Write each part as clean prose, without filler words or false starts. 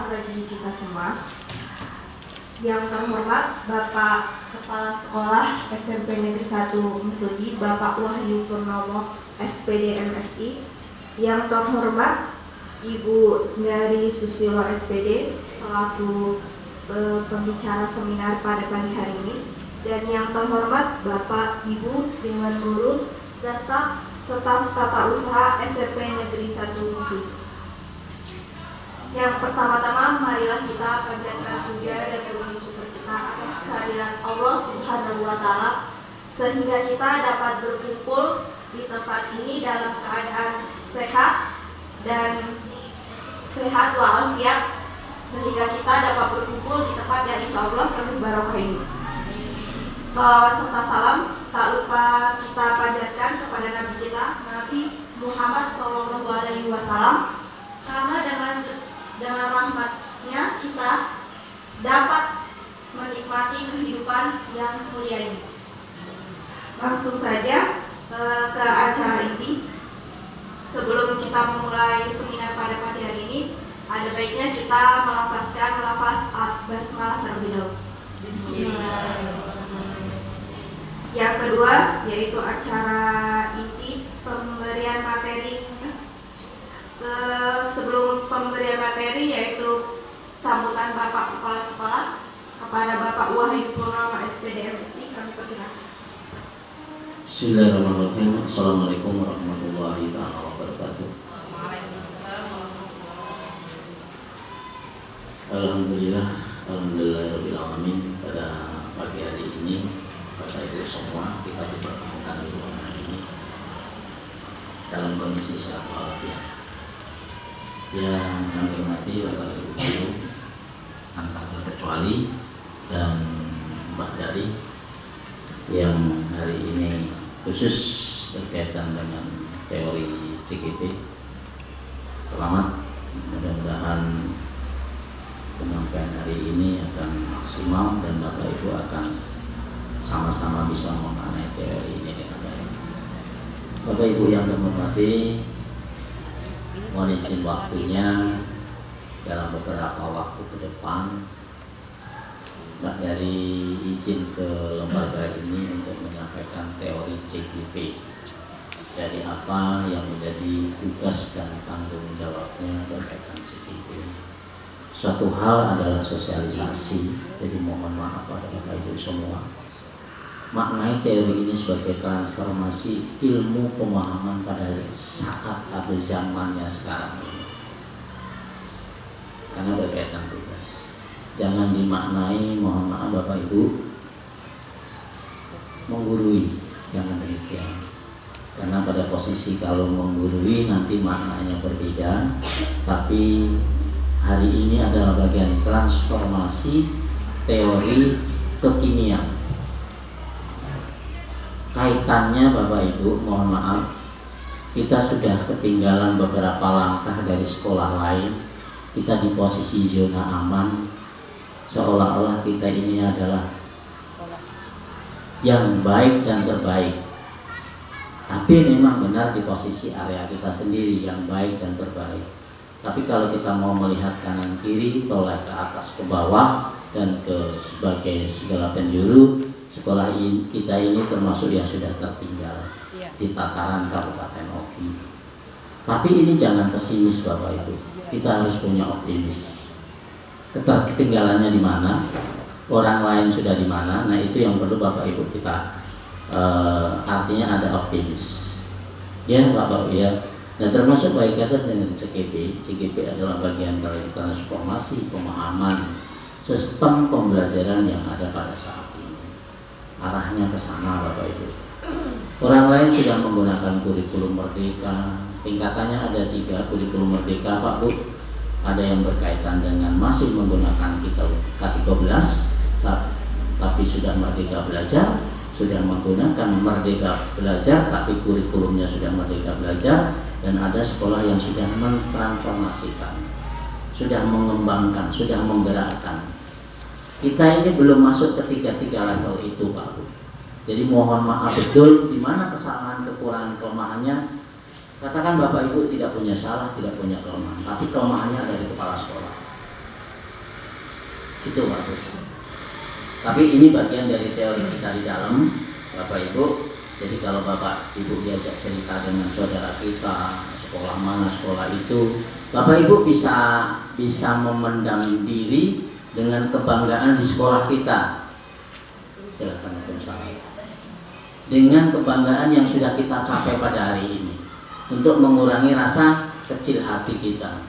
bermanfaat bagi kita semua. Yang terhormat Bapak Kepala Sekolah SMP Negeri 1 Mesuji, Bapak Wahyu Purnomo, SPD MSI. Yang terhormat Ibu dari Susilo SPD selaku pembicara seminar pada pagi hari ini. Dan yang terhormat Bapak, Ibu, Dewan Guru, serta staf tata usaha SMP Negeri 1 Mesuji. Yang pertama-tama, marilah kita panjatkan puja dan puji syukur kita atas kehadiran Allah Subhanahu wa Ta'ala, sehingga kita dapat berkumpul di tempat ini dalam keadaan sehat dan sehat walafiat, sehingga kita dapat berkumpul di tempat yang insya Allah penuh barokah ini. Salawat serta salam tak lupa kita panjatkan kepada Nabi kita, Nabi Muhammad SAW, karena dengan rahmatnya kita dapat menikmati kehidupan yang mulia ini. Langsung saja ke acara inti. Sebelum kita memulai seminar pada pagi hari ini, ada baiknya kita melafazkan lafaz basmalah terlebih dahulu. Yang kedua yaitu acara inti pemberian materi. Sebelum pemberian materi yaitu sambutan Bapak Kepala Sekolah kepada Bapak Wahyu Purnomo SPD MSI, kami persilakan. Bismillahirrahmanirrahim. Assalamualaikum warahmatullahi wabarakatuh. Alhamdulillahirabbil alamin. Pada pagi hari ini Bapak Ibu semua kita dipertemukan di ruangan ini dalam kondisi sehat walafiat. Yang kami hormati Bapak Ibu guru tanpa terkecuali dan Mbak Dari yang hari ini khusus berkaitan dengan teori CGP. Selamat, mudah-mudahan penyampaian hari ini akan maksimal dan Bapak Ibu akan sama-sama bisa memaknai teori ini dengan baik. Bapak Ibu yang kami hormati, mohon izin waktunya dalam beberapa waktu ke depan Mbak Dari izin ke lembaga ini untuk menyampaikan teori CGP, dari apa yang menjadi tugas dan tanggung jawabnya berkaitan CGP. Suatu hal adalah sosialisasi, jadi mohon maaf pada Bapak Ibu semua, maknai teori ini sebagai transformasi ilmu pemahaman pada saat atau zamannya sekarang ini, karena berkaitan tugas. Jangan dimaknai, mohon maaf Bapak Ibu, menggurui, jangan demikian. Karena pada posisi kalau menggurui nanti maknanya berbeda, tapi hari ini adalah bagian transformasi teori kekinian. Kaitannya Bapak Ibu, mohon maaf, kita sudah ketinggalan beberapa langkah dari sekolah lain. Kita di posisi zona aman, seolah-olah kita ini adalah yang baik dan terbaik. Tapi memang benar di posisi area kita sendiri yang baik dan terbaik. Tapi kalau kita mau melihat kanan kiri, toleh ke atas ke bawah dan ke sebagai segala penjuru, sekolah kita ini termasuk yang sudah tertinggal di tataran Kabupaten Oki. Tapi ini jangan pesimis Bapak Ibu, kita harus punya optimis. Ketinggalannya di mana, orang lain sudah di mana, nah itu yang perlu Bapak Ibu kita artinya ada optimis. Ya Bapak Ibu ya. Nah termasuk berkaitan dengan CGP. CGP adalah bagian dari transformasi pemahaman sistem pembelajaran yang ada pada saat ini. Arahnya ke sana Bapak Ibu. Orang lain sudah menggunakan kurikulum merdeka. Tingkatannya ada 3 kurikulum merdeka Pak Bu. Ada yang berkaitan dengan masih menggunakan K13, tapi sudah merdeka belajar, sudah menggunakan merdeka belajar, tapi kurikulumnya sudah merdeka belajar, dan ada sekolah yang sudah mentransformasikan, sudah mengembangkan, sudah menggerakkan. Kita ini belum masuk ke 3 level itu Pak Bu. Jadi mohon maaf betul di mana kesalahan, kekurangan, kelemahannya. Katakan Bapak Ibu tidak punya salah, tidak punya kelemahan, tapi kelemahannya ada di kepala sekolah. Itu bagus. Tapi ini bagian dari teori kita di dalam, Bapak Ibu. Jadi kalau Bapak Ibu diajak cerita dengan saudara kita, sekolah mana sekolah itu, Bapak Ibu bisa memendam diri dengan kebanggaan di sekolah kita. Silakan Ustaz. Dengan kebanggaan yang sudah kita capai pada hari ini, untuk mengurangi rasa kecil hati kita.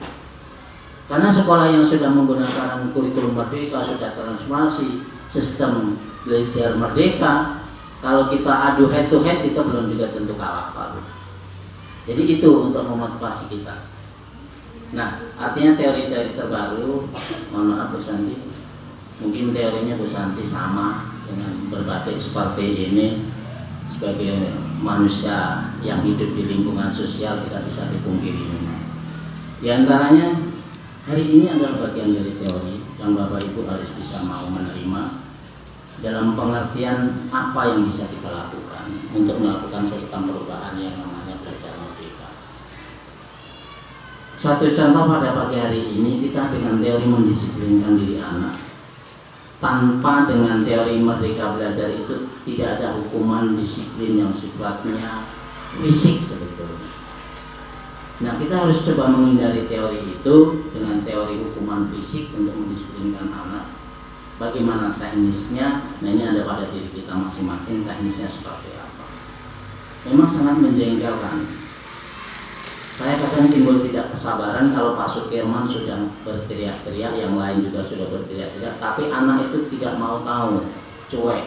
Karena sekolah yang sudah menggunakan kurikulum merdeka, sudah transformasi sistem belajar merdeka, kalau kita adu head to head kita belum juga tentu kalah, Pak. Jadi itu untuk memotivasi kita. Nah, artinya teori-teori terbaru, mohon maaf Bu Santi, mungkin teorinya Bu Santi sama dengan berbagai seperti ini. Sebagai manusia yang hidup di lingkungan sosial tidak bisa dipungkiri. Di antaranya hari ini adalah bagian dari teori yang Bapak Ibu harus bisa mau menerima dalam pengertian apa yang bisa kita lakukan untuk melakukan sistem perubahan yang namanya belajar merdeka. Satu contoh pada pagi hari ini kita dengan teori mendisiplinkan diri anak. Tanpa dengan teori merdeka belajar itu tidak ada hukuman disiplin yang sifatnya fisik sebetulnya. Nah, kita harus coba menghindari teori itu dengan teori hukuman fisik untuk mendisiplinkan anak. Bagaimana teknisnya? Nah, ini ada pada diri kita masing-masing, teknisnya seperti apa. Memang sangat menjengkelkan. Saya kadang timbul tidak kesabaran kalau Pak Sukirman sudah berteriak-teriak, yang lain juga sudah berteriak-teriak, tapi anak itu tidak mau tahu, cuek.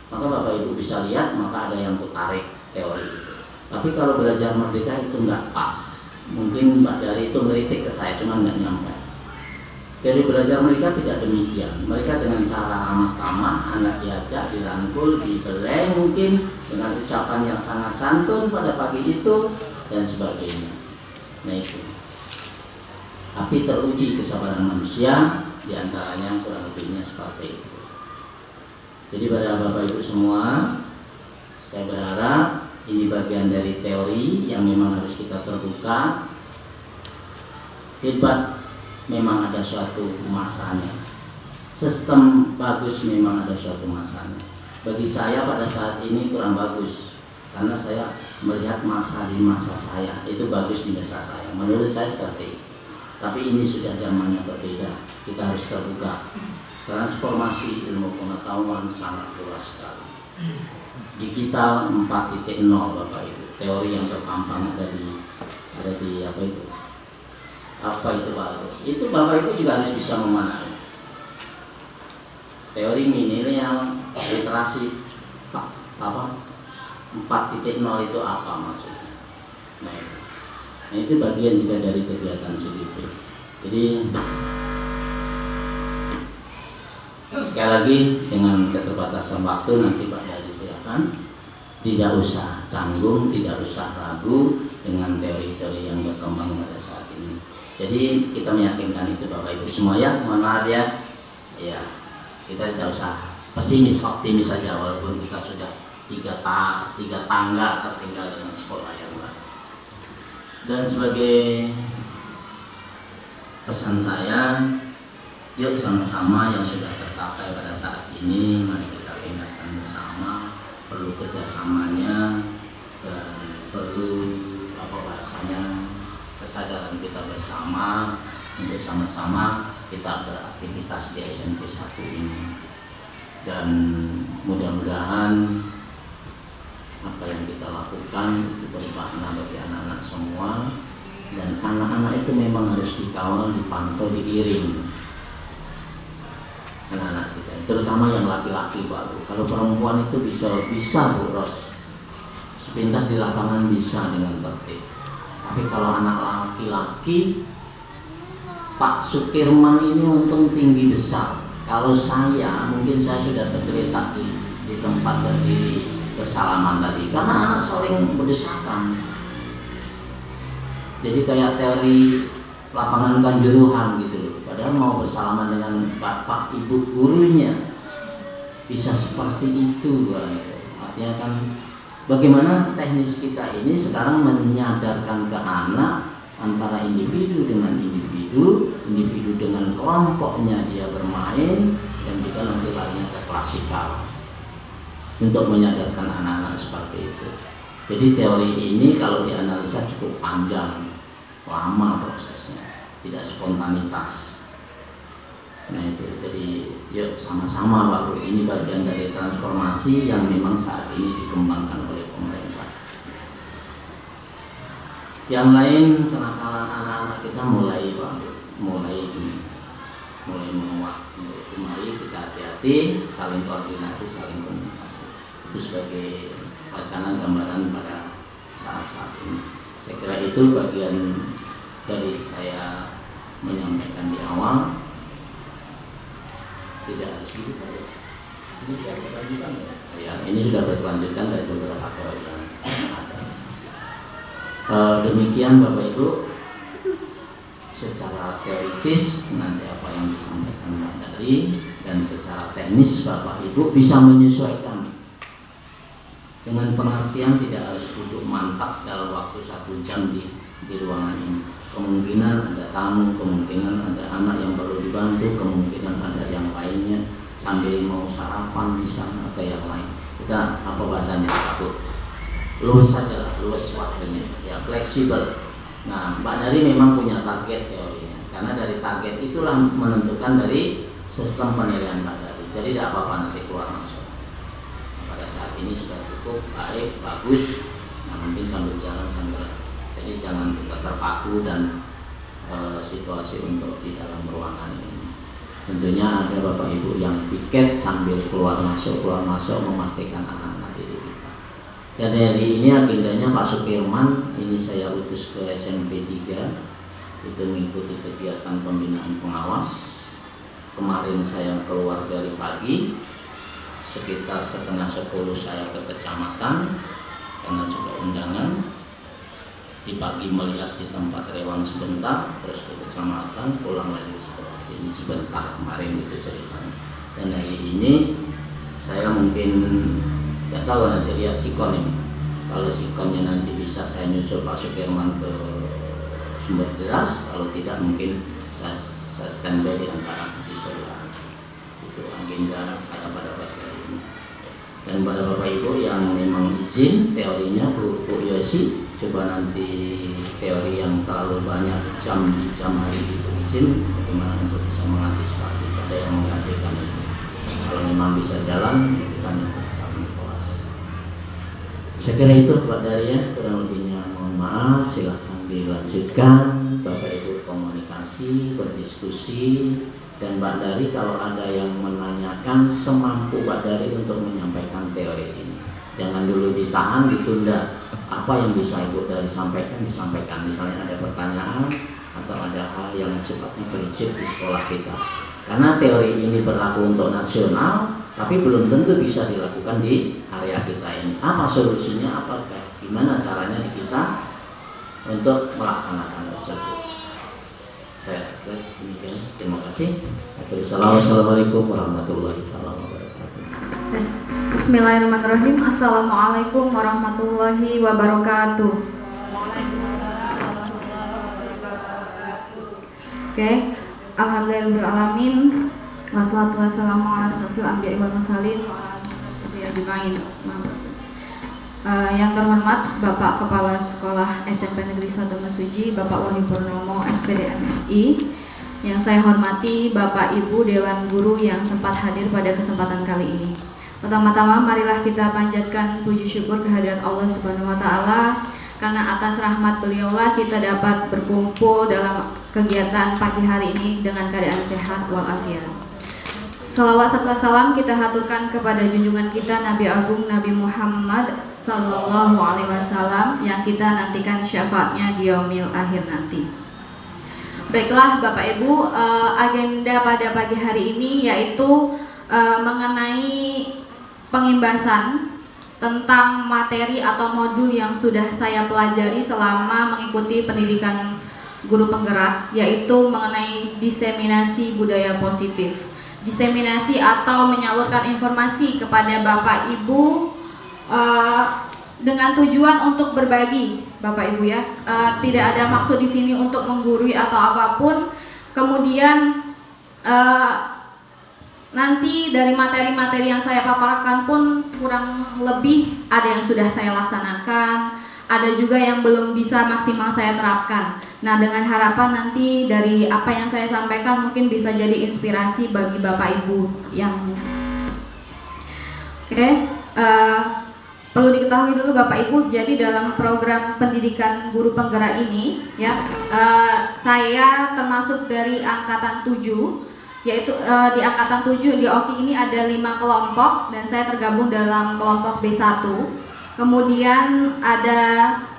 Maka Bapak Ibu bisa lihat, maka ada yang tarik teori itu. Tapi kalau belajar merdeka itu nggak pas. Mungkin Mbak Dari itu ngeritik ke saya, cuma nggak nyampe. Jadi belajar mereka tidak demikian. Mereka dengan cara ramah-tamah, anak diajak, dirangkul, dibelai mungkin dengan ucapan yang sangat santun pada pagi itu dan sebagainya. Nah itu. Tapi teruji kesabaran manusia, diantaranya kurang lebihnya seperti itu. Jadi pada Bapak Ibu semua, saya berharap ini bagian dari teori yang memang harus kita terbuka. Hebat memang ada suatu masanya. Sistem bagus memang ada suatu masanya. Bagi saya pada saat ini kurang bagus, karena saya melihat masa di masa saya itu bagus di masa saya. Menurut saya seperti itu. Tapi ini sudah zamannya berbeda. Kita harus terbuka. Transformasi ilmu pengetahuan sangat luas sekali. Digital 4.0 Bapak Ibu. Teori yang terpampang ada di apa itu? Apa itu bagus? Itu Bapak Ibu juga harus bisa memahami. Teori milenial, literasi apa? 4.0 itu apa maksudnya? Nah itu bagian juga dari kegiatan segitu. Jadi sekali lagi dengan keterbatasan waktu nanti Pak Yadi silakan. Tidak usah canggung, tidak usah ragu dengan teori-teori yang berkembang pada saat ini. Jadi kita meyakinkan itu Bapak Ibu semua ya. Mohon maaf ya. Ya kita tidak usah pesimis, optimis saja walaupun kita sudah tiga tangga tertinggal dengan sekolah yang lain. Dan sebagai pesan saya, yuk sama-sama yang sudah tercapai pada saat ini, mari kita tingkatkan bersama. Perlu kerjasamanya dan perlu kesadaran kita bersama untuk sama-sama kita beraktivitas di SMP 1 ini. Dan mudah-mudahan apa yang kita lakukan itu bermakna bagi anak-anak semua, dan anak-anak itu memang harus dikawal, dipantau, diiring anak-anak kita, terutama yang laki-laki Pak. Kalau perempuan itu bisa Bu Ros, sepintas di lapangan bisa dengan tertib, tapi kalau anak laki-laki Pak Sukirman ini untung tinggi besar. Kalau saya mungkin saya sudah tergeletak di tempat berdiri bersalaman tadi, karena anak saling berdesakan. Jadi kayak teori lapangan kanjuruhan gitu. Padahal mau bersalaman dengan bapak ibu gurunya bisa seperti itu. Artinya kan bagaimana teknis kita ini sekarang menyadarkan ke anak antara individu dengan individu. individu dengan kelompoknya dia bermain, dan juga nanti lainnya ke klasikal untuk menyadarkan anak-anak seperti itu. Jadi teori ini kalau dianalisa cukup panjang, lama prosesnya, tidak spontanitas. Nah itu, jadi yuk sama-sama Pak Bu, ini bagian dari transformasi yang memang saat ini dikembangkan oleh pemerintah. Yang lain, kenakalan anak-anak kita mulai menguat. Itu mari kita hati-hati, saling koordinasi, saling komunikasi. Itu sebagai wacana gambaran pada saat-saat ini. Saya kira itu bagian dari saya menyampaikan di awal. Tidak harus gitu Pak. Ini sudah berkelanjutan ya? Ini sudah berkelanjutan dari beberapa teori yang ada. Demikian Bapak Ibu, secara teoritis nanti apa yang disampaikan Mbak Dari, dan secara teknis Bapak Ibu bisa menyesuaikan dengan pengertian, tidak harus duduk mantap dalam waktu 1 jam di ruangan ini. Kemungkinan ada tamu, kemungkinan ada anak yang perlu dibantu, kemungkinan ada yang lainnya sambil mau sarapan bisa, atau yang lain. Kita apa bahasanya Pak Bu? Luas saja lah, luas waktunya, ya fleksibel. Nah, Mbak Dari memang punya target teorinya, karena dari target itulah menentukan dari sistem penilaian Mbak Dari. Jadi tidak apa-apa nanti keluar masuk. Pada saat ini sudah cukup baik, bagus. Nah, mungkin sambil jalan sambil, jadi jangan kita terpaku dan situasi untuk di dalam ruangan ini. Tentunya ada Bapak Ibu yang piket sambil keluar masuk memastikan anak-anak didik kita. Dan hari ini agendanya Pak Sukirman, ini saya utus ke SMP 3, itu mengikuti kegiatan pembinaan pengawas. Kemarin saya keluar dari pagi, sekitar 9:30 saya ke kecamatan karena juga undangan. Di pagi melihat di tempat rewang sebentar, terus ke kecamatan, pulang lagi ke sini sebentar, kemarin itu ceritanya. Dan hari ini saya mungkin nggak tahu, nanti lihat sikon ini. Kalau sikonnya nanti bisa saya nyusul Pak Sukirman ke Sumber Beras, kalau tidak mungkin saya standby di antara di Solo. Itu agenda saya pada bagian ini. Dan pada Bapak Ibu yang memang izin teorinya Bu Yosi, coba nanti teori yang terlalu banyak jam hari itu izin, bagaimana untuk bisa mengantisipasi pada yang menggantikan itu. Kalau memang bisa jalan, kita saling evaluasi. Saya kira itu Pak Daria, kurang lebihnya mohon maaf, silahkan dilanjutkan Bapak Ibu komunikasi, berdiskusi. Dan Mbak Dari kalau ada yang menanyakan, semampu Mbak Dari untuk menyampaikan teori ini. Jangan dulu ditahan, ditunda. Apa yang bisa Ibu Dari sampaikan, disampaikan. Misalnya ada pertanyaan atau ada hal yang sifatnya prinsip di sekolah kita. Karena teori ini berlaku untuk nasional, tapi belum tentu bisa dilakukan di area kita ini. Apa solusinya? Apakah gimana caranya di kita untuk melaksanakan tersebut? Saya demikian, terima kasih. Assalamualaikum warahmatullahi wabarakatuh. Bismillahirrahmanirrahim. Assalamualaikum warahmatullahi wabarakatuh. Oke, alhamdulillahirrahmanirrahim. Wassalatu wassalamu ala asyrofil anbiya'i wal mursalin wa ala alihi ajmain. Yang terhormat Bapak Kepala Sekolah SMP Negeri 1 Mesuji, Bapak Wahyu Purnomo, SPD MSI. Yang saya hormati Bapak Ibu Dewan Guru yang sempat hadir pada kesempatan kali ini. Pertama-tama marilah kita panjatkan puji syukur kehadirat Allah Subhanahu wa taala, karena atas rahmat beliaulah kita dapat berkumpul dalam kegiatan pagi hari ini dengan keadaan sehat walafiat. Salawat serta salam kita haturkan kepada junjungan kita Nabi Agung Nabi Muhammad Sallallahu Alaihi Wasallam yang kita nantikan syafaatnya di yaumil akhir nanti. Baiklah Bapak Ibu, agenda pada pagi hari ini yaitu mengenai pengimbasan tentang materi atau modul yang sudah saya pelajari selama mengikuti pendidikan guru penggerak, yaitu mengenai diseminasi budaya positif. Diseminasi atau menyalurkan informasi kepada Bapak Ibu dengan tujuan untuk berbagi, Bapak Ibu ya. Tidak ada maksud di sini untuk menggurui atau apapun, Kemudian nanti dari materi-materi yang saya paparkan pun kurang lebih ada yang sudah saya laksanakan, ada juga yang belum bisa maksimal saya terapkan. Nah, dengan harapan nanti dari apa yang saya sampaikan mungkin bisa jadi inspirasi bagi Bapak Ibu yang perlu diketahui dulu Bapak Ibu, jadi dalam program pendidikan guru penggerak ini ya, saya termasuk dari angkatan 7, yaitu di angkatan 7 di OKI ini ada 5 kelompok dan saya tergabung dalam kelompok B1. Kemudian ada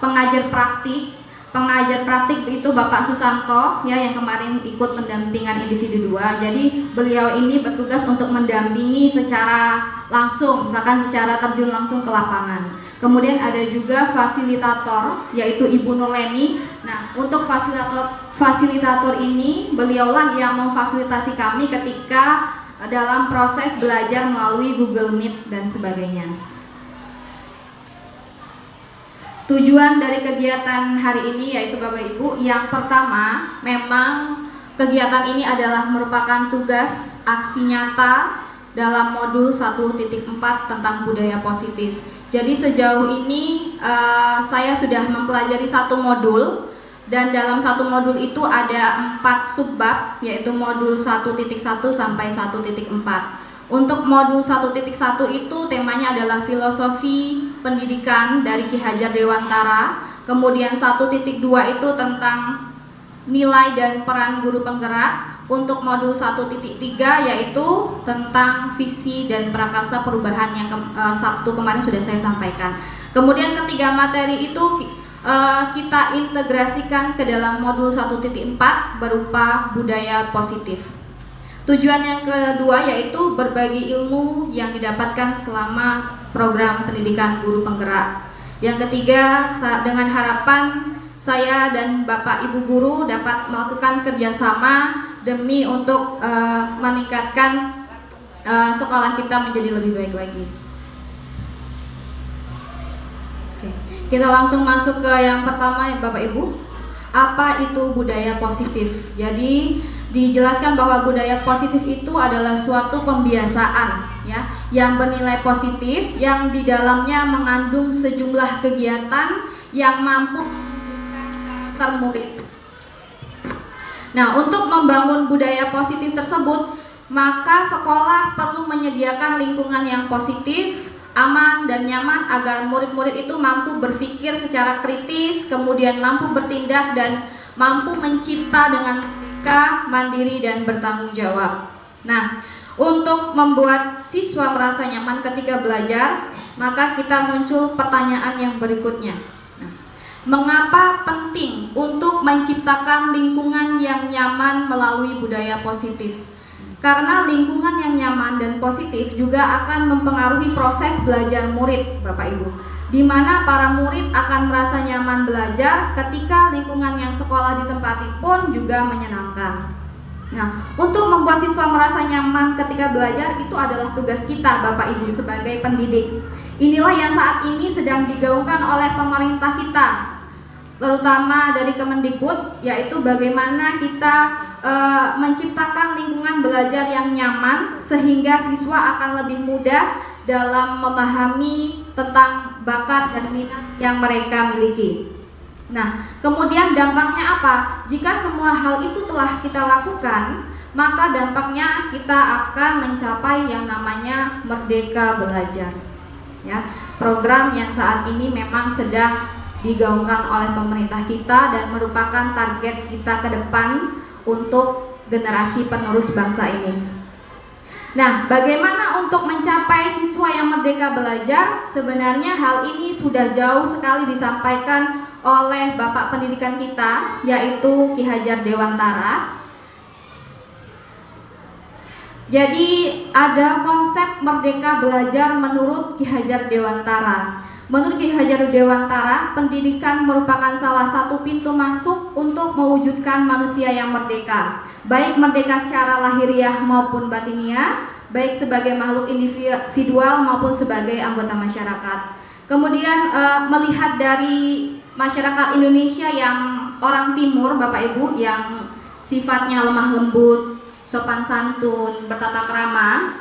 pengajar praktik. Pengajar praktik itu Bapak Susanto ya, yang kemarin ikut pendampingan individu 2. Jadi beliau ini bertugas untuk mendampingi secara langsung, misalkan secara terjun langsung ke lapangan. Kemudian ada juga fasilitator, yaitu Ibu Nurleni. Nah, untuk fasilitator ini beliaulah yang memfasilitasi kami ketika dalam proses belajar melalui Google Meet dan sebagainya. Tujuan dari kegiatan hari ini yaitu Bapak Ibu, yang pertama memang kegiatan ini adalah merupakan tugas aksi nyata dalam modul 1.4 tentang budaya positif. Jadi sejauh ini saya sudah mempelajari satu modul, dan dalam satu modul itu ada 4 subbab, yaitu modul 1.1 sampai 1.4. Untuk modul 1.1 itu temanya adalah filosofi pendidikan dari Ki Hajar Dewantara. Kemudian 1.2 itu tentang nilai dan peran guru penggerak. Untuk modul 1.3 yaitu tentang visi dan prakarsa perubahan yang Sabtu kemarin sudah saya sampaikan. Kemudian ketiga materi itu kita integrasikan ke dalam modul 1.4 berupa budaya positif. Tujuan yang kedua yaitu berbagi ilmu yang didapatkan selama program pendidikan guru penggerak. Yang ketiga, dengan harapan saya dan Bapak Ibu guru dapat melakukan kerjasama demi untuk meningkatkan sekolah kita menjadi lebih baik lagi. Oke, kita langsung masuk ke yang pertama ya Bapak Ibu. Apa itu budaya positif? Jadi dijelaskan bahwa budaya positif itu adalah suatu pembiasaan ya, yang bernilai positif, yang di dalamnya mengandung sejumlah kegiatan yang mampu membangun murid. Nah, untuk membangun budaya positif tersebut, maka sekolah perlu menyediakan lingkungan yang positif, aman dan nyaman agar murid-murid itu mampu berpikir secara kritis, kemudian mampu bertindak dan mampu mencipta dengan mandiri dan bertanggung jawab. Nah, untuk membuat siswa merasa nyaman ketika belajar, maka kita muncul pertanyaan yang berikutnya. Nah, mengapa penting untuk menciptakan lingkungan yang nyaman melalui budaya positif? Karena lingkungan yang nyaman dan positif juga akan mempengaruhi proses belajar murid, Bapak Ibu, di mana para murid akan merasa nyaman belajar ketika lingkungan yang sekolah ditempati pun juga menyenangkan. Nah, untuk membuat siswa merasa nyaman ketika belajar itu adalah tugas kita, Bapak Ibu, sebagai pendidik. Inilah yang saat ini sedang digaungkan oleh pemerintah kita, terutama dari Kemendikbud, yaitu bagaimana kita menciptakan lingkungan belajar yang nyaman sehingga siswa akan lebih mudah dalam memahami tentang bakat dan minat yang mereka miliki. Nah, kemudian dampaknya apa? Jika semua hal itu telah kita lakukan, maka dampaknya kita akan mencapai yang namanya Merdeka Belajar. Ya, program yang saat ini memang sedang digaungkan oleh pemerintah kita dan merupakan target kita ke depan untuk generasi penerus bangsa ini. Nah, bagaimana untuk mencapai siswa yang merdeka belajar? Sebenarnya hal ini sudah jauh sekali disampaikan oleh Bapak Pendidikan kita, yaitu Ki Hajar Dewantara. Jadi ada konsep merdeka belajar menurut Ki Hajar Dewantara. Menurut Ki Hajar Dewantara, pendidikan merupakan salah satu pintu masuk untuk mewujudkan manusia yang merdeka, baik merdeka secara lahiriah maupun batiniah, baik sebagai makhluk individual maupun sebagai anggota masyarakat. Kemudian melihat dari masyarakat Indonesia yang orang timur, Bapak Ibu, yang sifatnya lemah lembut, sopan santun, bertata krama,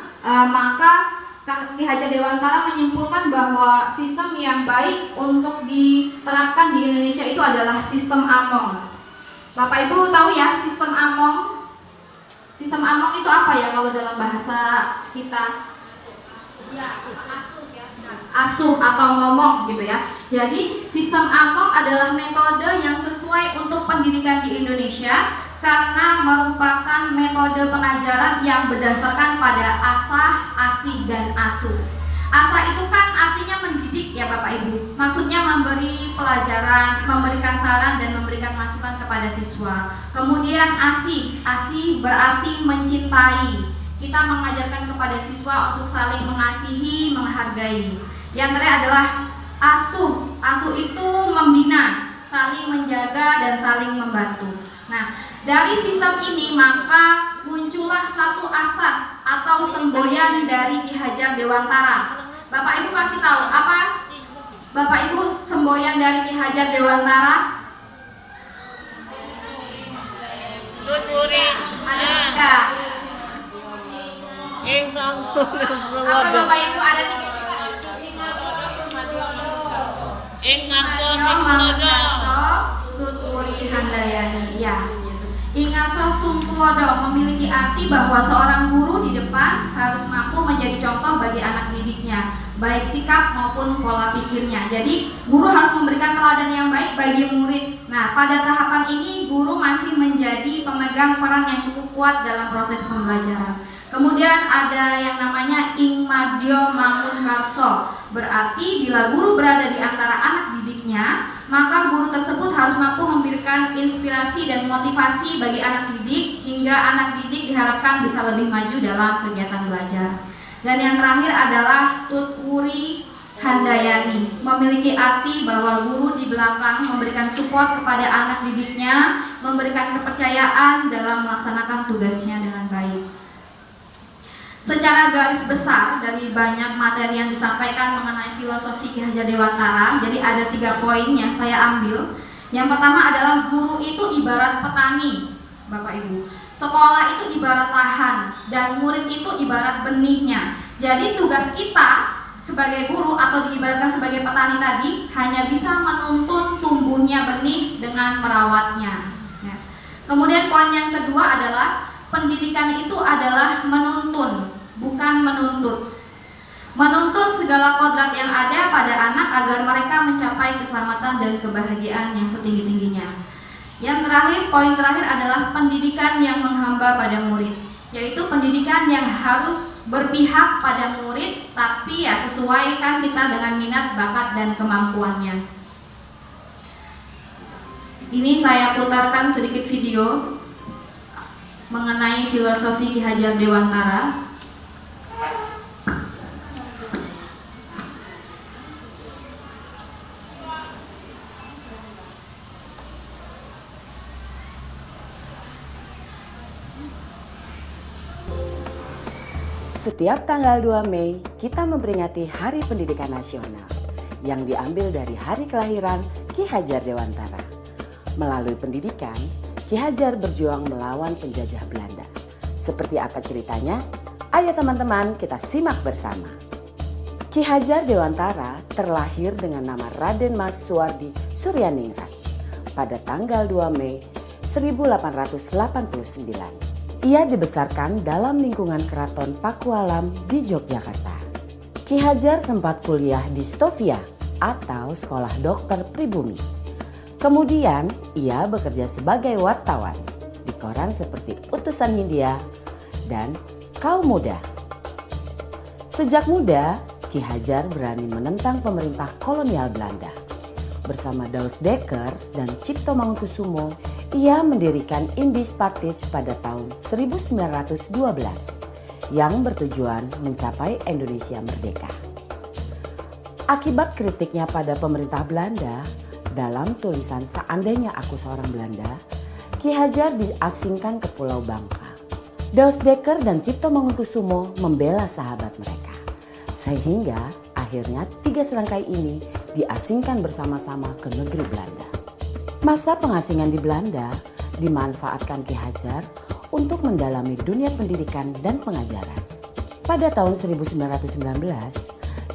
maka Ki Hajar Dewantara menyimpulkan bahwa sistem yang baik untuk diterapkan di Indonesia itu adalah sistem Among. Bapak Ibu tahu ya sistem Among? Sistem Among itu apa ya kalau dalam bahasa kita? Ya, asuh atau ngomong gitu ya. Jadi sistem Among adalah metode yang sesuai untuk pendidikan di Indonesia karena merupakan metode pengajaran yang berdasarkan pada asah, asih, dan asuh. Asah itu kan artinya mendidik ya Bapak Ibu. Maksudnya memberi pelajaran, memberikan saran dan memberikan masukan kepada siswa. Kemudian asih, asih berarti mencintai. Kita mengajarkan kepada siswa untuk saling mengasihi, menghargai. Yang terakhir adalah asuh. Asuh itu membina, saling menjaga dan saling membantu. Nah, dari sistem ini maka muncullah satu asas atau semboyan dari Ki Hajar Dewantara. Bapak Ibu pasti tahu apa? Bapak Ibu semboyan dari Ki Hajar Dewantara? Ada tiga. Apa Bapak Ibu ada tiga juga? Tuturi Handayani, ya. Ingarso Sumpulodo memiliki arti bahwa seorang guru di depan harus mampu menjadi contoh bagi anak didiknya, baik sikap maupun pola pikirnya. Jadi guru harus memberikan teladan yang baik bagi murid. Nah, pada tahapan ini guru masih menjadi pemegang peran yang cukup kuat dalam proses pembelajaran. Kemudian ada yang namanya Ingmadyo Mangunkarso. Berarti bila guru berada di antara anak didiknya, maka guru tersebut harus mampu memberikan inspirasi dan motivasi bagi anak didik hingga anak didik diharapkan bisa lebih maju dalam kegiatan belajar. Dan yang terakhir adalah Tuturi Handayani, memiliki arti bahwa guru di belakang memberikan support kepada anak didiknya, memberikan kepercayaan dalam melaksanakan tugasnya dengan baik. Secara garis besar dari banyak materi yang disampaikan mengenai filosofi Ki Hajar Dewantara, jadi ada 3 poin yang saya ambil. Yang pertama adalah guru itu ibarat petani, Bapak Ibu. Sekolah itu ibarat lahan dan murid itu ibarat benihnya. Jadi tugas kita sebagai guru atau diibaratkan sebagai petani tadi hanya bisa menuntun tumbuhnya benih dengan merawatnya. Ya. Kemudian poin yang kedua adalah pendidikan itu adalah menuntun, bukan menuntut. Menuntut segala kodrat yang ada pada anak agar mereka mencapai keselamatan dan kebahagiaan yang setinggi-tingginya. Yang terakhir, poin terakhir adalah pendidikan yang menghamba pada murid, yaitu pendidikan yang harus berpihak pada murid, tapi ya sesuaikan kita dengan minat, bakat, dan kemampuannya. Ini saya putarkan sedikit video mengenai filosofi Ki Hajar Dewantara. Setiap tanggal 2 Mei, kita memperingati Hari Pendidikan Nasional yang diambil dari hari kelahiran Ki Hajar Dewantara. Melalui pendidikan, Ki Hajar berjuang melawan penjajah Belanda. Seperti apa ceritanya? Ayo teman-teman, kita simak bersama. Ki Hajar Dewantara terlahir dengan nama Raden Mas Suwardi Suryaningrat pada tanggal 2 Mei 1889. Ia dibesarkan dalam lingkungan Keraton Pakualam di Yogyakarta. Ki Hajar sempat kuliah di Stovia atau Sekolah Dokter Pribumi. Kemudian ia bekerja sebagai wartawan di koran seperti Utusan Hindia dan Kaum Muda. Sejak muda, Ki Hajar berani menentang pemerintah kolonial Belanda. Bersama Daus Dekker dan Cipto Mangunkusumo, ia mendirikan Indis Partij pada tahun 1912 yang bertujuan mencapai Indonesia merdeka. Akibat kritiknya pada pemerintah Belanda, dalam tulisan Seandainya Aku Seorang Belanda, Ki Hajar diasingkan ke Pulau Bangka. Daus Dekker dan Cipto Mangunkusumo membela sahabat mereka, sehingga akhirnya 3 serangkai ini diasingkan bersama-sama ke negeri Belanda. Masa pengasingan di Belanda dimanfaatkan Ki Hajar untuk mendalami dunia pendidikan dan pengajaran. Pada tahun 1919,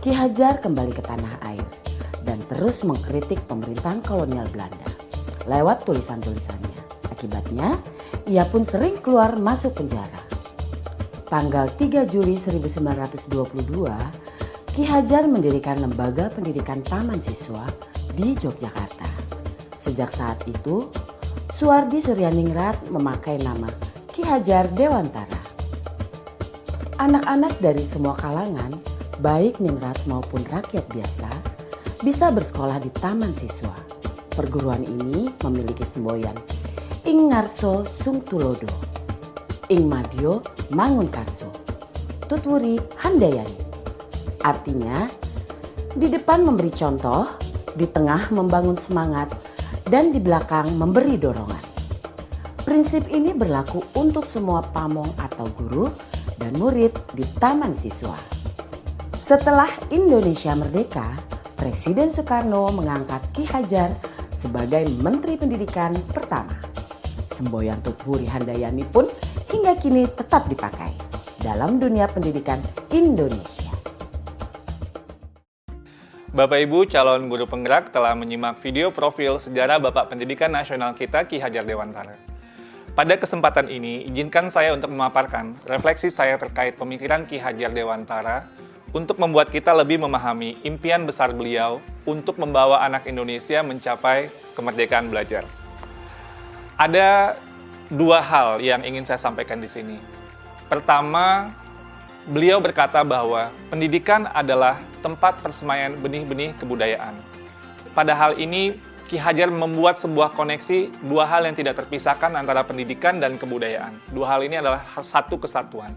Ki Hajar kembali ke tanah air dan terus mengkritik pemerintahan kolonial Belanda lewat tulisan-tulisannya. Akibatnya, ia pun sering keluar masuk penjara. Tanggal 3 Juli 1922, Ki Hajar mendirikan Lembaga Pendidikan Taman Siswa di Yogyakarta. Sejak saat itu, Suwardi Suryaningrat memakai nama Ki Hajar Dewantara. Anak-anak dari semua kalangan, baik ningrat maupun rakyat biasa, bisa bersekolah di Taman Siswa. Perguruan ini memiliki semboyan Ing Ngarso Sung Tulodo, Ing Madyo Mangunkarso, Tutwuri Handayani. Artinya, di depan memberi contoh, di tengah membangun semangat, dan di belakang memberi dorongan. Prinsip ini berlaku untuk semua pamong atau guru dan murid di Taman Siswa. Setelah Indonesia merdeka, Presiden Soekarno mengangkat Ki Hajar sebagai Menteri Pendidikan pertama. Semboyan Tutwuri Handayani pun hingga kini tetap dipakai dalam dunia pendidikan Indonesia. Bapak Ibu calon guru penggerak telah menyimak video profil sejarah Bapak Pendidikan Nasional kita Ki Hajar Dewantara. Pada kesempatan ini, izinkan saya untuk memaparkan refleksi saya terkait pemikiran Ki Hajar Dewantara untuk membuat kita lebih memahami impian besar beliau untuk membawa anak Indonesia mencapai kemerdekaan belajar. Ada dua hal yang ingin saya sampaikan di sini. Pertama, beliau berkata bahwa pendidikan adalah tempat persemaian benih-benih kebudayaan. Pada hal ini, Ki Hajar membuat sebuah koneksi dua hal yang tidak terpisahkan antara pendidikan dan kebudayaan. Dua hal ini adalah satu kesatuan.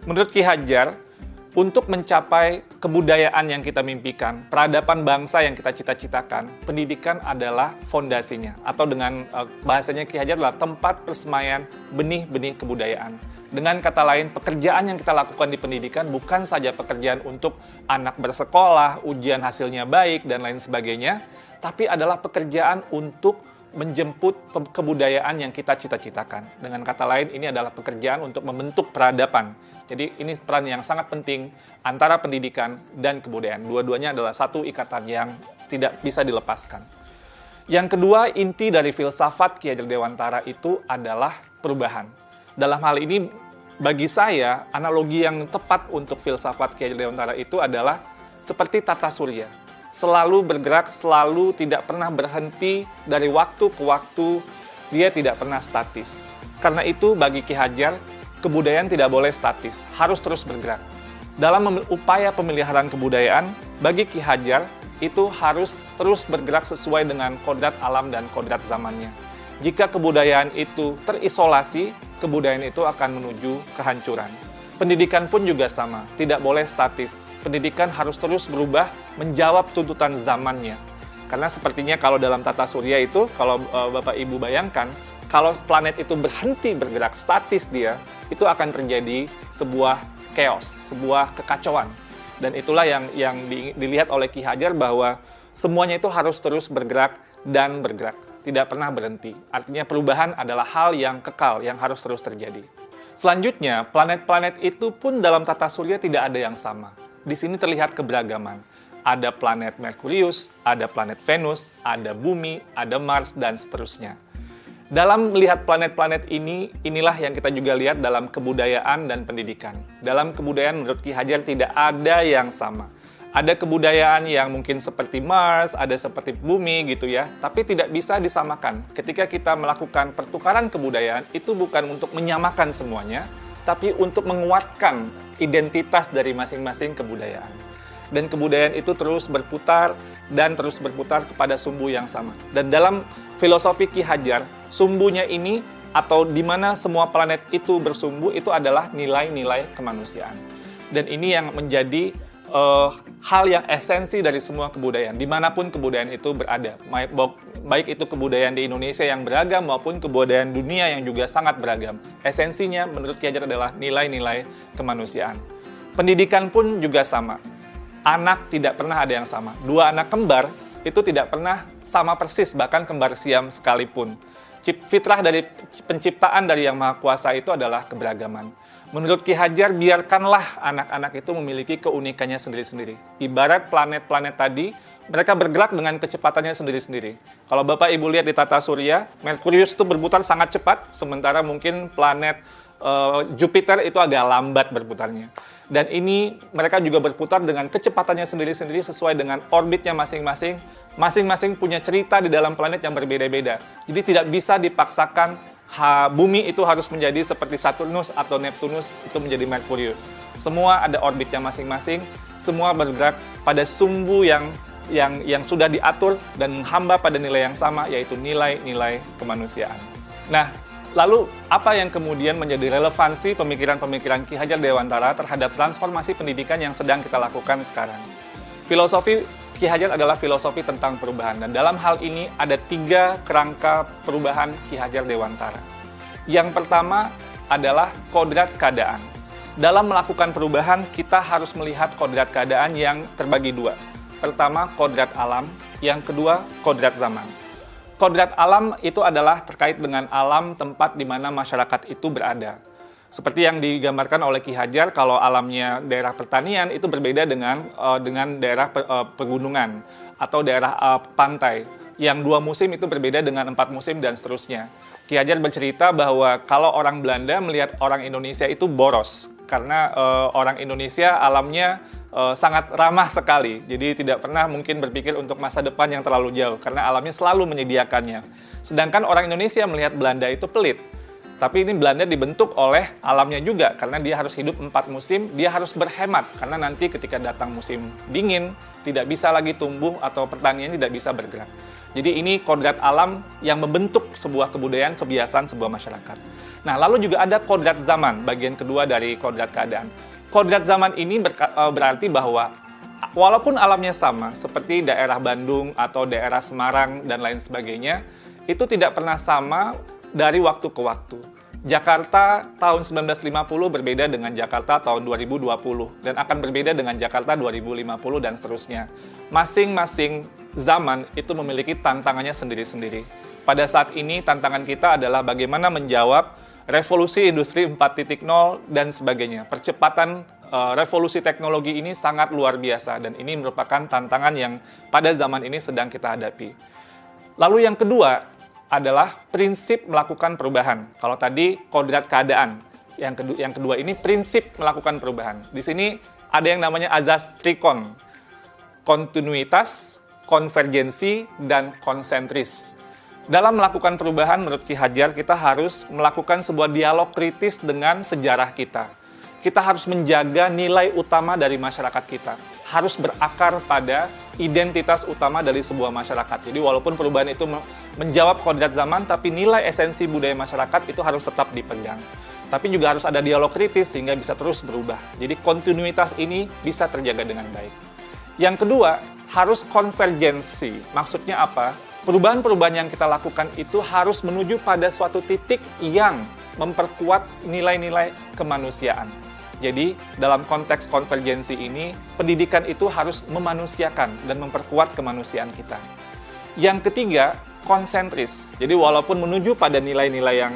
Menurut Ki Hajar, untuk mencapai kebudayaan yang kita mimpikan, peradaban bangsa yang kita cita-citakan, pendidikan adalah fondasinya. Atau dengan bahasanya Ki Hajar adalah tempat persemaian benih-benih kebudayaan. Dengan kata lain, pekerjaan yang kita lakukan di pendidikan bukan saja pekerjaan untuk anak bersekolah, ujian hasilnya baik, dan lain sebagainya, tapi adalah pekerjaan untuk menjemput kebudayaan yang kita cita-citakan. Dengan kata lain, ini adalah pekerjaan untuk membentuk peradaban. Jadi ini peran yang sangat penting antara pendidikan dan kebudayaan. Dua-duanya adalah satu ikatan yang tidak bisa dilepaskan. Yang kedua, inti dari filsafat Ki Hajar Dewantara itu adalah perubahan. Dalam hal ini, bagi saya, analogi yang tepat untuk filsafat Ki Hajar Dewantara itu adalah seperti tata surya. Selalu bergerak, selalu tidak pernah berhenti dari waktu ke waktu, dia tidak pernah statis. Karena itu, bagi Ki Hajar, kebudayaan tidak boleh statis, harus terus bergerak. Dalam upaya pemeliharaan kebudayaan, bagi Ki Hajar, itu harus terus bergerak sesuai dengan kodrat alam dan kodrat zamannya. Jika kebudayaan itu terisolasi, kebudayaan itu akan menuju kehancuran. Pendidikan pun juga sama, tidak boleh statis. Pendidikan harus terus berubah, menjawab tuntutan zamannya. Karena sepertinya kalau dalam tata surya itu, kalau Bapak Ibu bayangkan, kalau planet itu berhenti bergerak statis dia, itu akan terjadi sebuah chaos, sebuah kekacauan. Dan itulah yang dilihat oleh Ki Hajar bahwa semuanya itu harus terus bergerak dan bergerak, tidak pernah berhenti. Artinya perubahan adalah hal yang kekal, yang harus terus terjadi. Selanjutnya, planet-planet itu pun dalam tata surya tidak ada yang sama. Di sini terlihat keberagaman. Ada planet Merkurius, ada planet Venus, ada Bumi, ada Mars, dan seterusnya. Dalam melihat planet-planet ini, inilah yang kita juga lihat dalam kebudayaan dan pendidikan. Dalam kebudayaan menurut Ki Hajar tidak ada yang sama. Ada kebudayaan yang mungkin seperti Mars, ada seperti Bumi gitu ya, tapi tidak bisa disamakan. Ketika kita melakukan pertukaran kebudayaan, itu bukan untuk menyamakan semuanya, tapi untuk menguatkan identitas dari masing-masing kebudayaan. Dan kebudayaan itu terus berputar dan terus berputar kepada sumbu yang sama. Dan dalam filosofi Ki Hajar, sumbunya ini atau di mana semua planet itu bersumbu itu adalah nilai-nilai kemanusiaan. Dan ini yang menjadi hal yang esensi dari semua kebudayaan, dimanapun kebudayaan itu berada. Baik itu kebudayaan di Indonesia yang beragam maupun kebudayaan dunia yang juga sangat beragam. Esensinya menurut Ki Hajar adalah nilai-nilai kemanusiaan. Pendidikan pun juga sama. Anak tidak pernah ada yang sama. Dua anak kembar itu tidak pernah sama persis, bahkan kembar siam sekalipun. Fitrah dari penciptaan dari Yang Maha Kuasa itu adalah keberagaman. Menurut Ki Hajar, biarkanlah anak-anak itu memiliki keunikannya sendiri-sendiri. Ibarat planet-planet tadi, mereka bergerak dengan kecepatannya sendiri-sendiri. Kalau Bapak Ibu lihat di tata surya, Merkurius itu berputar sangat cepat, sementara mungkin planet Jupiter itu agak lambat berputarnya. Dan ini mereka juga berputar dengan kecepatannya sendiri-sendiri sesuai dengan orbitnya masing-masing. Masing-masing punya cerita di dalam planet yang berbeda-beda. Jadi tidak bisa dipaksakan bumi itu harus menjadi seperti Saturnus atau Neptunus itu menjadi Merkurius. Semua ada orbitnya masing-masing, semua bergerak pada sumbu yang sudah diatur dan menghamba pada nilai yang sama, yaitu nilai-nilai kemanusiaan. Nah, lalu apa yang kemudian menjadi relevansi pemikiran-pemikiran Ki Hajar Dewantara terhadap transformasi pendidikan yang sedang kita lakukan sekarang? Filosofi Ki Hajar adalah filosofi tentang perubahan, dan dalam hal ini ada 3 kerangka perubahan Ki Hajar Dewantara. Yang pertama adalah kodrat keadaan. Dalam melakukan perubahan, kita harus melihat kodrat keadaan yang terbagi 2. Pertama, kodrat alam, yang kedua, kodrat zaman. Kodrat alam itu adalah terkait dengan alam tempat di mana masyarakat itu berada. Seperti yang digambarkan oleh Ki Hajar, kalau alamnya daerah pertanian itu berbeda dengan daerah pegunungan atau daerah pantai. Yang 2 musim itu berbeda dengan 4 musim dan seterusnya. Ki Hajar bercerita bahwa kalau orang Belanda melihat orang Indonesia itu boros, karena orang Indonesia alamnya sangat ramah sekali. Jadi tidak pernah mungkin berpikir untuk masa depan yang terlalu jauh, karena alamnya selalu menyediakannya. Sedangkan orang Indonesia melihat Belanda itu pelit. Tapi ini Belanda dibentuk oleh alamnya juga, karena dia harus hidup 4 musim, dia harus berhemat, karena nanti ketika datang musim dingin, tidak bisa lagi tumbuh atau pertanian tidak bisa bergerak. Jadi ini kodrat alam yang membentuk sebuah kebudayaan, kebiasaan sebuah masyarakat. Nah, lalu juga ada kodrat zaman, bagian kedua dari kodrat keadaan. Kodrat zaman ini berarti bahwa walaupun alamnya sama, seperti daerah Bandung atau daerah Semarang dan lain sebagainya, itu tidak pernah sama dari waktu ke waktu. Jakarta tahun 1950 berbeda dengan Jakarta tahun 2020 dan akan berbeda dengan Jakarta 2050 dan seterusnya. Masing-masing zaman itu memiliki tantangannya sendiri-sendiri. Pada saat ini tantangan kita adalah bagaimana menjawab revolusi industri 4.0 dan sebagainya. Percepatan revolusi teknologi ini sangat luar biasa dan ini merupakan tantangan yang pada zaman ini sedang kita hadapi. Lalu yang kedua adalah prinsip melakukan perubahan. Kalau tadi kodrat keadaan, yang kedua ini prinsip melakukan perubahan. Di sini ada yang namanya azas trikon, kontinuitas, konvergensi, dan konsentris. Dalam melakukan perubahan, menurut Ki Hajar, kita harus melakukan sebuah dialog kritis dengan sejarah kita. Kita harus menjaga nilai utama dari masyarakat kita. Harus berakar pada identitas utama dari sebuah masyarakat. Jadi walaupun perubahan itu menjawab kodrat zaman, tapi nilai esensi budaya masyarakat itu harus tetap dipegang. Tapi juga harus ada dialog kritis sehingga bisa terus berubah. Jadi kontinuitas ini bisa terjaga dengan baik. Yang kedua, harus konvergensi. Maksudnya apa? Perubahan-perubahan yang kita lakukan itu harus menuju pada suatu titik yang memperkuat nilai-nilai kemanusiaan. Jadi, dalam konteks konvergensi ini, pendidikan itu harus memanusiakan dan memperkuat kemanusiaan kita. Yang ketiga, konsentris. Jadi, walaupun menuju pada nilai-nilai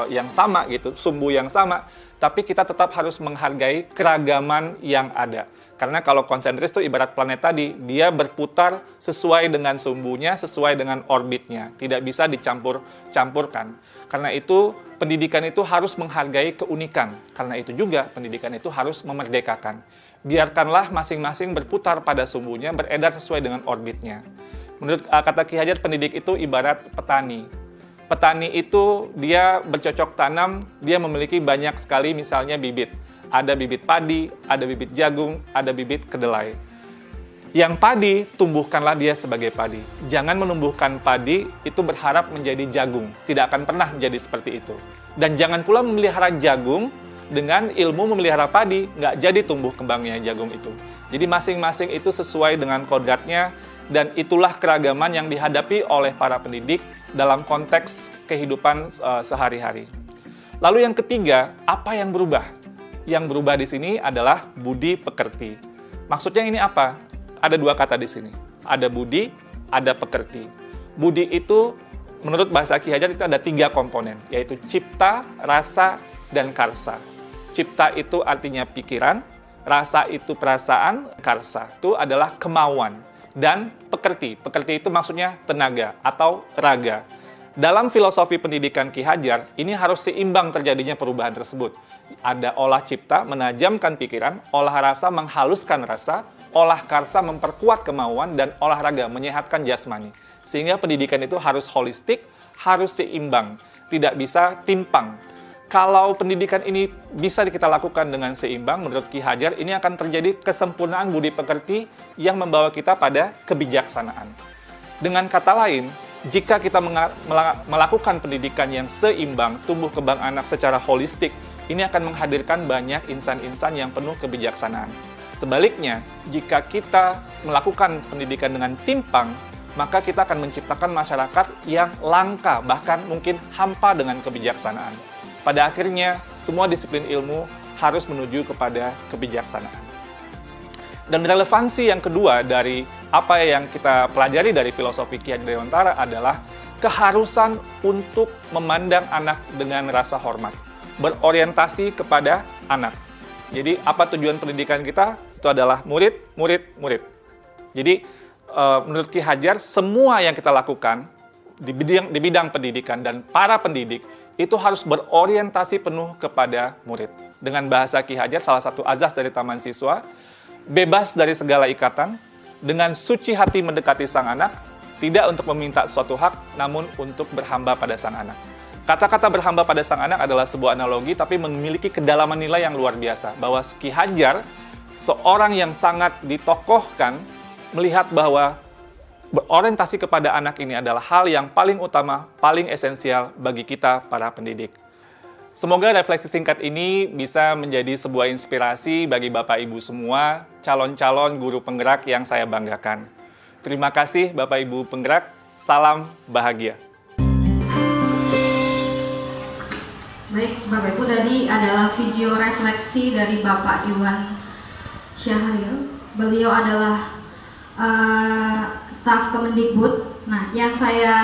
yang sama gitu, sumbu yang sama, tapi kita tetap harus menghargai keragaman yang ada. Karena kalau konsentris itu ibarat planet tadi, dia berputar sesuai dengan sumbunya, sesuai dengan orbitnya. Tidak bisa dicampur-campurkan. Karena itu, pendidikan itu harus menghargai keunikan. Karena itu juga, pendidikan itu harus memerdekakan. Biarkanlah masing-masing berputar pada sumbunya, beredar sesuai dengan orbitnya. Menurut kata Ki Hajar, pendidik itu ibarat petani. Petani itu dia bercocok tanam, dia memiliki banyak sekali misalnya bibit. Ada bibit padi, ada bibit jagung, ada bibit kedelai. Yang padi, tumbuhkanlah dia sebagai padi. Jangan menumbuhkan padi itu berharap menjadi jagung. Tidak akan pernah menjadi seperti itu. Dan jangan pula memelihara jagung dengan ilmu memelihara padi. Nggak jadi tumbuh kembangnya jagung itu. Jadi masing-masing itu sesuai dengan kodratnya. Dan itulah keragaman yang dihadapi oleh para pendidik dalam konteks kehidupan sehari-hari. Lalu yang ketiga, apa yang berubah? Yang berubah di sini adalah budi pekerti. Maksudnya ini apa? Ada 2 kata di sini. Ada budi, ada pekerti. Budi itu menurut bahasa Ki Hajar itu ada 3 komponen, yaitu cipta, rasa, dan karsa. Cipta itu artinya pikiran, rasa itu perasaan, karsa itu adalah kemauan, dan pekerti. Pekerti itu maksudnya tenaga atau raga. Dalam filosofi pendidikan Ki Hajar, ini harus seimbang terjadinya perubahan tersebut. Ada olah cipta, menajamkan pikiran, olah rasa, menghaluskan rasa, olah karsa, memperkuat kemauan, dan olahraga, menyehatkan jasmani. Sehingga pendidikan itu harus holistik, harus seimbang, tidak bisa timpang. Kalau pendidikan ini bisa kita lakukan dengan seimbang, menurut Ki Hajar, ini akan terjadi kesempurnaan budi pekerti yang membawa kita pada kebijaksanaan. Dengan kata lain, jika kita melakukan pendidikan yang seimbang, tumbuh kembang anak secara holistik, ini akan menghadirkan banyak insan-insan yang penuh kebijaksanaan. Sebaliknya, jika kita melakukan pendidikan dengan timpang, maka kita akan menciptakan masyarakat yang langka, bahkan mungkin hampa dengan kebijaksanaan. Pada akhirnya, semua disiplin ilmu harus menuju kepada kebijaksanaan. Dan relevansi yang kedua dari apa yang kita pelajari dari filosofi Ki Hajar Dewantara adalah keharusan untuk memandang anak dengan rasa hormat, berorientasi kepada anak. Jadi apa tujuan pendidikan kita? Itu adalah murid, murid, murid. Jadi menurut Ki Hajar, semua yang kita lakukan di bidang pendidikan dan para pendidik itu harus berorientasi penuh kepada murid. Dengan bahasa Ki Hajar, salah satu azas dari Taman Siswa, bebas dari segala ikatan, dengan suci hati mendekati sang anak, tidak untuk meminta suatu hak, namun untuk berhamba pada sang anak. Kata-kata berhamba pada sang anak adalah sebuah analogi, tapi memiliki kedalaman nilai yang luar biasa. Bahwa Ki Hajar, seorang yang sangat ditokohkan, melihat bahwa berorientasi kepada anak ini adalah hal yang paling utama, paling esensial bagi kita para pendidik. Semoga refleksi singkat ini bisa menjadi sebuah inspirasi bagi Bapak Ibu semua, calon-calon guru penggerak yang saya banggakan. Terima kasih Bapak Ibu penggerak, salam bahagia. Baik, Bapak Ibu, tadi adalah video refleksi dari Bapak Iwan Syahril. Beliau adalah staf Kemendikbud. Nah, yang saya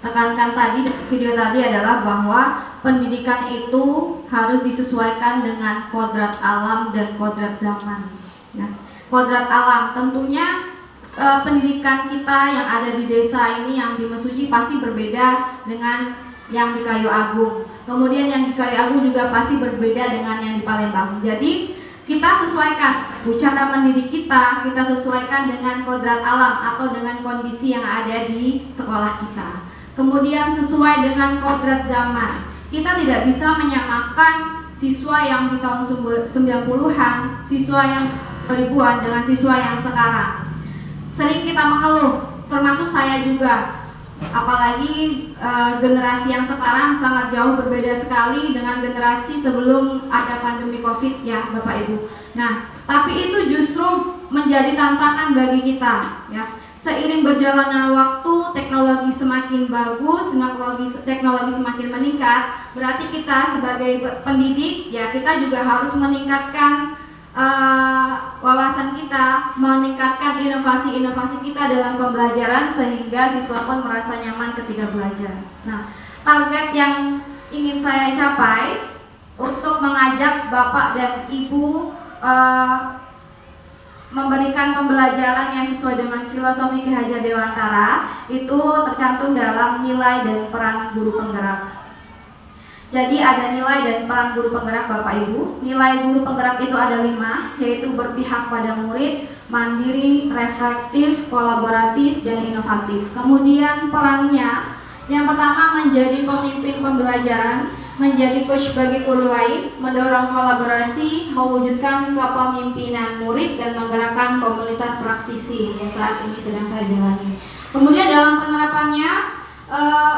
tekankan tadi, video tadi adalah bahwa pendidikan itu harus disesuaikan dengan kodrat alam dan kodrat zaman. Ya. Kodrat alam tentunya pendidikan kita yang ada di desa ini, yang di Mesuji, pasti berbeda dengan yang di Kayu Agung. Kemudian yang di Kayu Agung juga pasti berbeda dengan yang di Palembang. Jadi kita sesuaikan cara mendidik kita sesuaikan dengan kodrat alam atau dengan kondisi yang ada di sekolah kita. Kemudian sesuai dengan kodrat zaman. Kita tidak bisa menyamakan siswa yang di tahun 90-an, siswa yang 2000-an dengan siswa yang sekarang. Sering kita mengeluh, termasuk saya juga. Apalagi generasi yang sekarang sangat jauh berbeda sekali dengan generasi sebelum ada pandemi Covid ya Bapak Ibu. Nah, tapi itu justru menjadi tantangan bagi kita ya. Seiring berjalannya waktu, teknologi semakin bagus, teknologi semakin meningkat, berarti kita sebagai pendidik ya kita juga harus meningkatkan wawasan kita, meningkatkan inovasi-inovasi kita dalam pembelajaran sehingga siswa pun merasa nyaman ketika belajar. Nah, target yang ingin saya capai untuk mengajak Bapak dan Ibu memberikan pembelajaran yang sesuai dengan filosofi Ki Hajar Dewantara itu tercantum dalam nilai dan peran guru penggerak. Jadi ada nilai dan peran guru penggerak Bapak Ibu. Nilai guru penggerak itu ada 5, yaitu berpihak pada murid, mandiri, reflektif, kolaboratif, dan inovatif. Kemudian perannya, yang pertama menjadi pemimpin pembelajaran, menjadi coach bagi guru lain, mendorong kolaborasi, mewujudkan kepemimpinan murid, dan menggerakkan komunitas praktisi yang saat ini sedang saya jalani. Kemudian dalam penerapannya,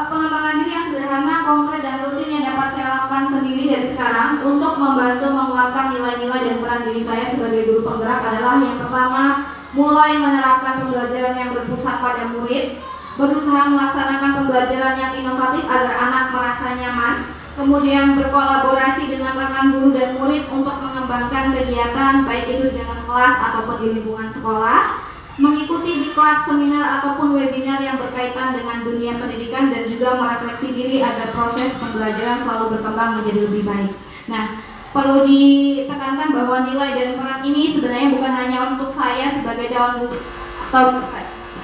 pengembangan diri yang sederhana, konkret, dan rutin yang dapat saya lakukan sendiri dari sekarang untuk membantu menguatkan nilai-nilai dan peran diri saya sebagai guru penggerak adalah yang pertama, mulai menerapkan pembelajaran yang berpusat pada murid, berusaha melaksanakan pembelajaran yang inovatif agar anak merasa nyaman, kemudian berkolaborasi dengan rekan guru dan murid untuk mengembangkan kegiatan baik itu di dalam kelas ataupun di lingkungan sekolah. mengikuti diklat, seminar ataupun webinar yang berkaitan dengan dunia pendidikan dan juga merefleksi diri agar proses pembelajaran selalu berkembang menjadi lebih baik. Nah, perlu ditekankan bahwa nilai dan peran ini sebenarnya bukan hanya untuk saya sebagai calon guru atau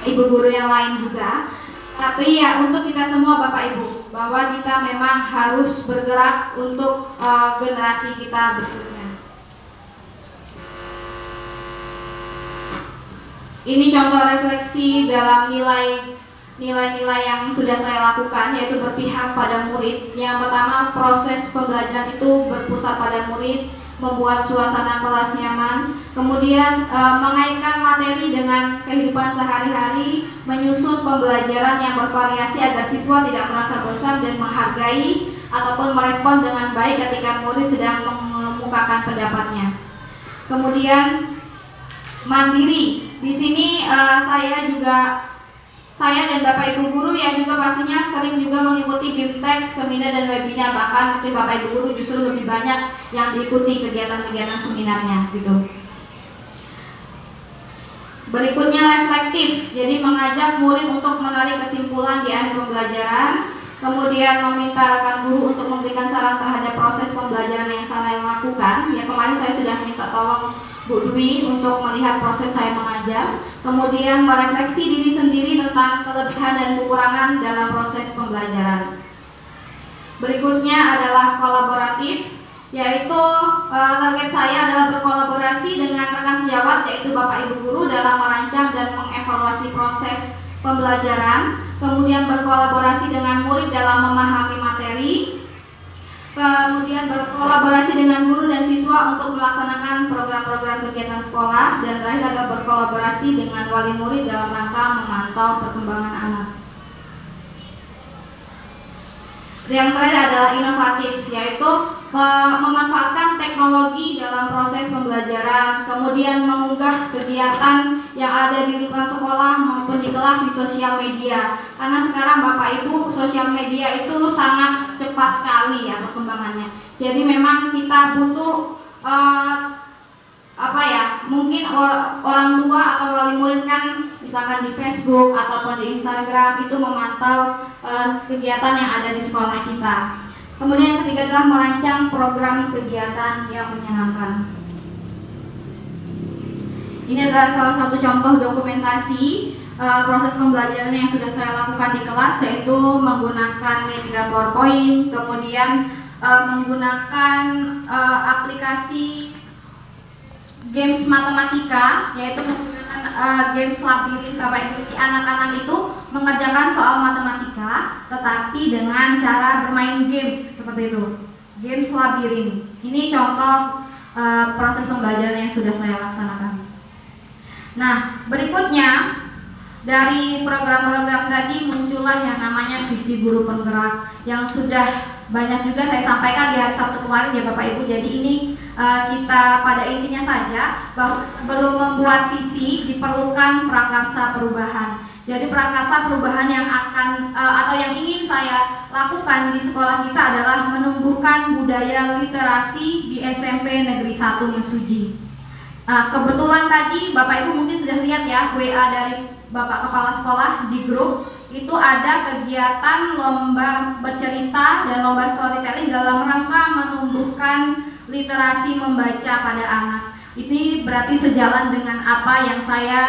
ibu guru yang lain juga, tapi ya untuk kita semua Bapak Ibu, bahwa kita memang harus bergerak untuk generasi kita berikutnya. Ini contoh refleksi dalam nilai-nilai yang sudah saya lakukan, yaitu berpihak pada murid. Yang pertama, proses pembelajaran itu berpusat pada murid, membuat suasana kelas nyaman, kemudian mengaitkan materi dengan kehidupan sehari-hari, menyusun pembelajaran yang bervariasi agar siswa tidak merasa bosan dan menghargai ataupun merespon dengan baik ketika murid sedang mengemukakan pendapatnya. Kemudian mandiri. Di sini saya dan Bapak Ibu guru ya juga pastinya sering juga mengikuti BIMTEK, seminar dan webinar, bahkan mungkin Bapak Ibu guru justru lebih banyak yang diikuti kegiatan-kegiatan seminarnya gitu. Berikutnya reflektif, jadi mengajak murid untuk menarik kesimpulan di akhir pembelajaran, kemudian meminta rekan guru untuk memberikan saran terhadap proses pembelajaran yang saya lakukan. Ya, kemarin saya sudah minta tolong Bu Dwi untuk melihat proses saya mengajar, kemudian merefleksi diri sendiri tentang kelebihan dan kekurangan dalam proses pembelajaran. Berikutnya adalah kolaboratif, yaitu target saya adalah berkolaborasi dengan rekan sejawat yaitu Bapak Ibu guru dalam merancang dan mengevaluasi proses pembelajaran, kemudian berkolaborasi dengan murid dalam memahami materi, kemudian berkolaborasi dengan guru dan siswa untuk melaksanakan program-program kegiatan sekolah, dan terakhir adalah berkolaborasi dengan wali murid dalam rangka memantau perkembangan anak. Yang terakhir adalah inovatif, yaitu memanfaatkan teknologi dalam proses pembelajaran, kemudian mengunggah kegiatan yang ada di lingkungan sekolah maupun di kelas di sosial media. Karena sekarang Bapak Ibu, sosial media itu sangat cepat sekali ya perkembangannya. Jadi memang kita butuh mungkin orang tua atau wali murid kan misalkan di Facebook ataupun di Instagram itu memantau kegiatan yang ada di sekolah kita. Kemudian yang ketiga adalah merancang program kegiatan yang menyenangkan. Ini adalah salah satu contoh dokumentasi proses pembelajaran yang sudah saya lakukan di kelas, yaitu menggunakan media PowerPoint, kemudian menggunakan aplikasi games matematika, yaitu menggunakan games labirin. Bapak Ibu, anak-anak itu mengerjakan soal matematika tetapi dengan cara bermain games seperti itu, games labirin. Ini contoh proses pembelajaran yang sudah saya laksanakan. Nah, berikutnya dari program-program tadi muncullah yang namanya visi guru penggerak yang sudah banyak juga saya sampaikan di hari Sabtu kemarin ya Bapak Ibu. Jadi ini kita pada intinya saja bahwa sebelum membuat visi diperlukan prakarsa perubahan. Jadi prakarsa perubahan yang akan atau yang ingin saya lakukan di sekolah kita adalah menumbuhkan budaya literasi di SMP Negeri 1 Mesuji. Kebetulan tadi Bapak Ibu mungkin sudah lihat ya WA dari Bapak Kepala Sekolah di grup, itu ada kegiatan lomba bercerita dan lomba storytelling dalam rangka menumbuhkan literasi membaca pada anak. Ini berarti sejalan dengan apa yang saya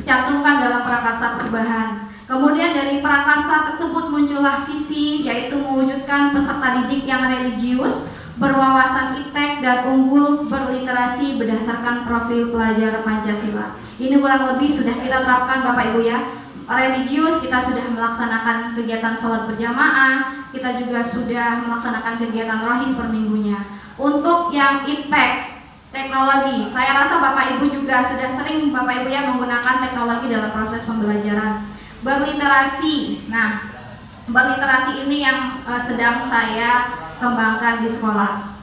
cantumkan dalam prakarsa perubahan. Kemudian dari prakarsa tersebut muncullah visi, yaitu mewujudkan peserta didik yang religius, berwawasan iptek dan unggul berliterasi berdasarkan profil pelajar Pancasila. Ini kurang lebih sudah kita terapkan Bapak Ibu ya. Religius kita sudah melaksanakan kegiatan sholat berjamaah, kita juga sudah melaksanakan kegiatan rohis per minggunya. Untuk yang iptek, teknologi, saya rasa Bapak Ibu juga sudah sering Bapak Ibu ya menggunakan teknologi dalam proses pembelajaran. Berliterasi, nah berliterasi ini yang sedang saya kembangkan di sekolah.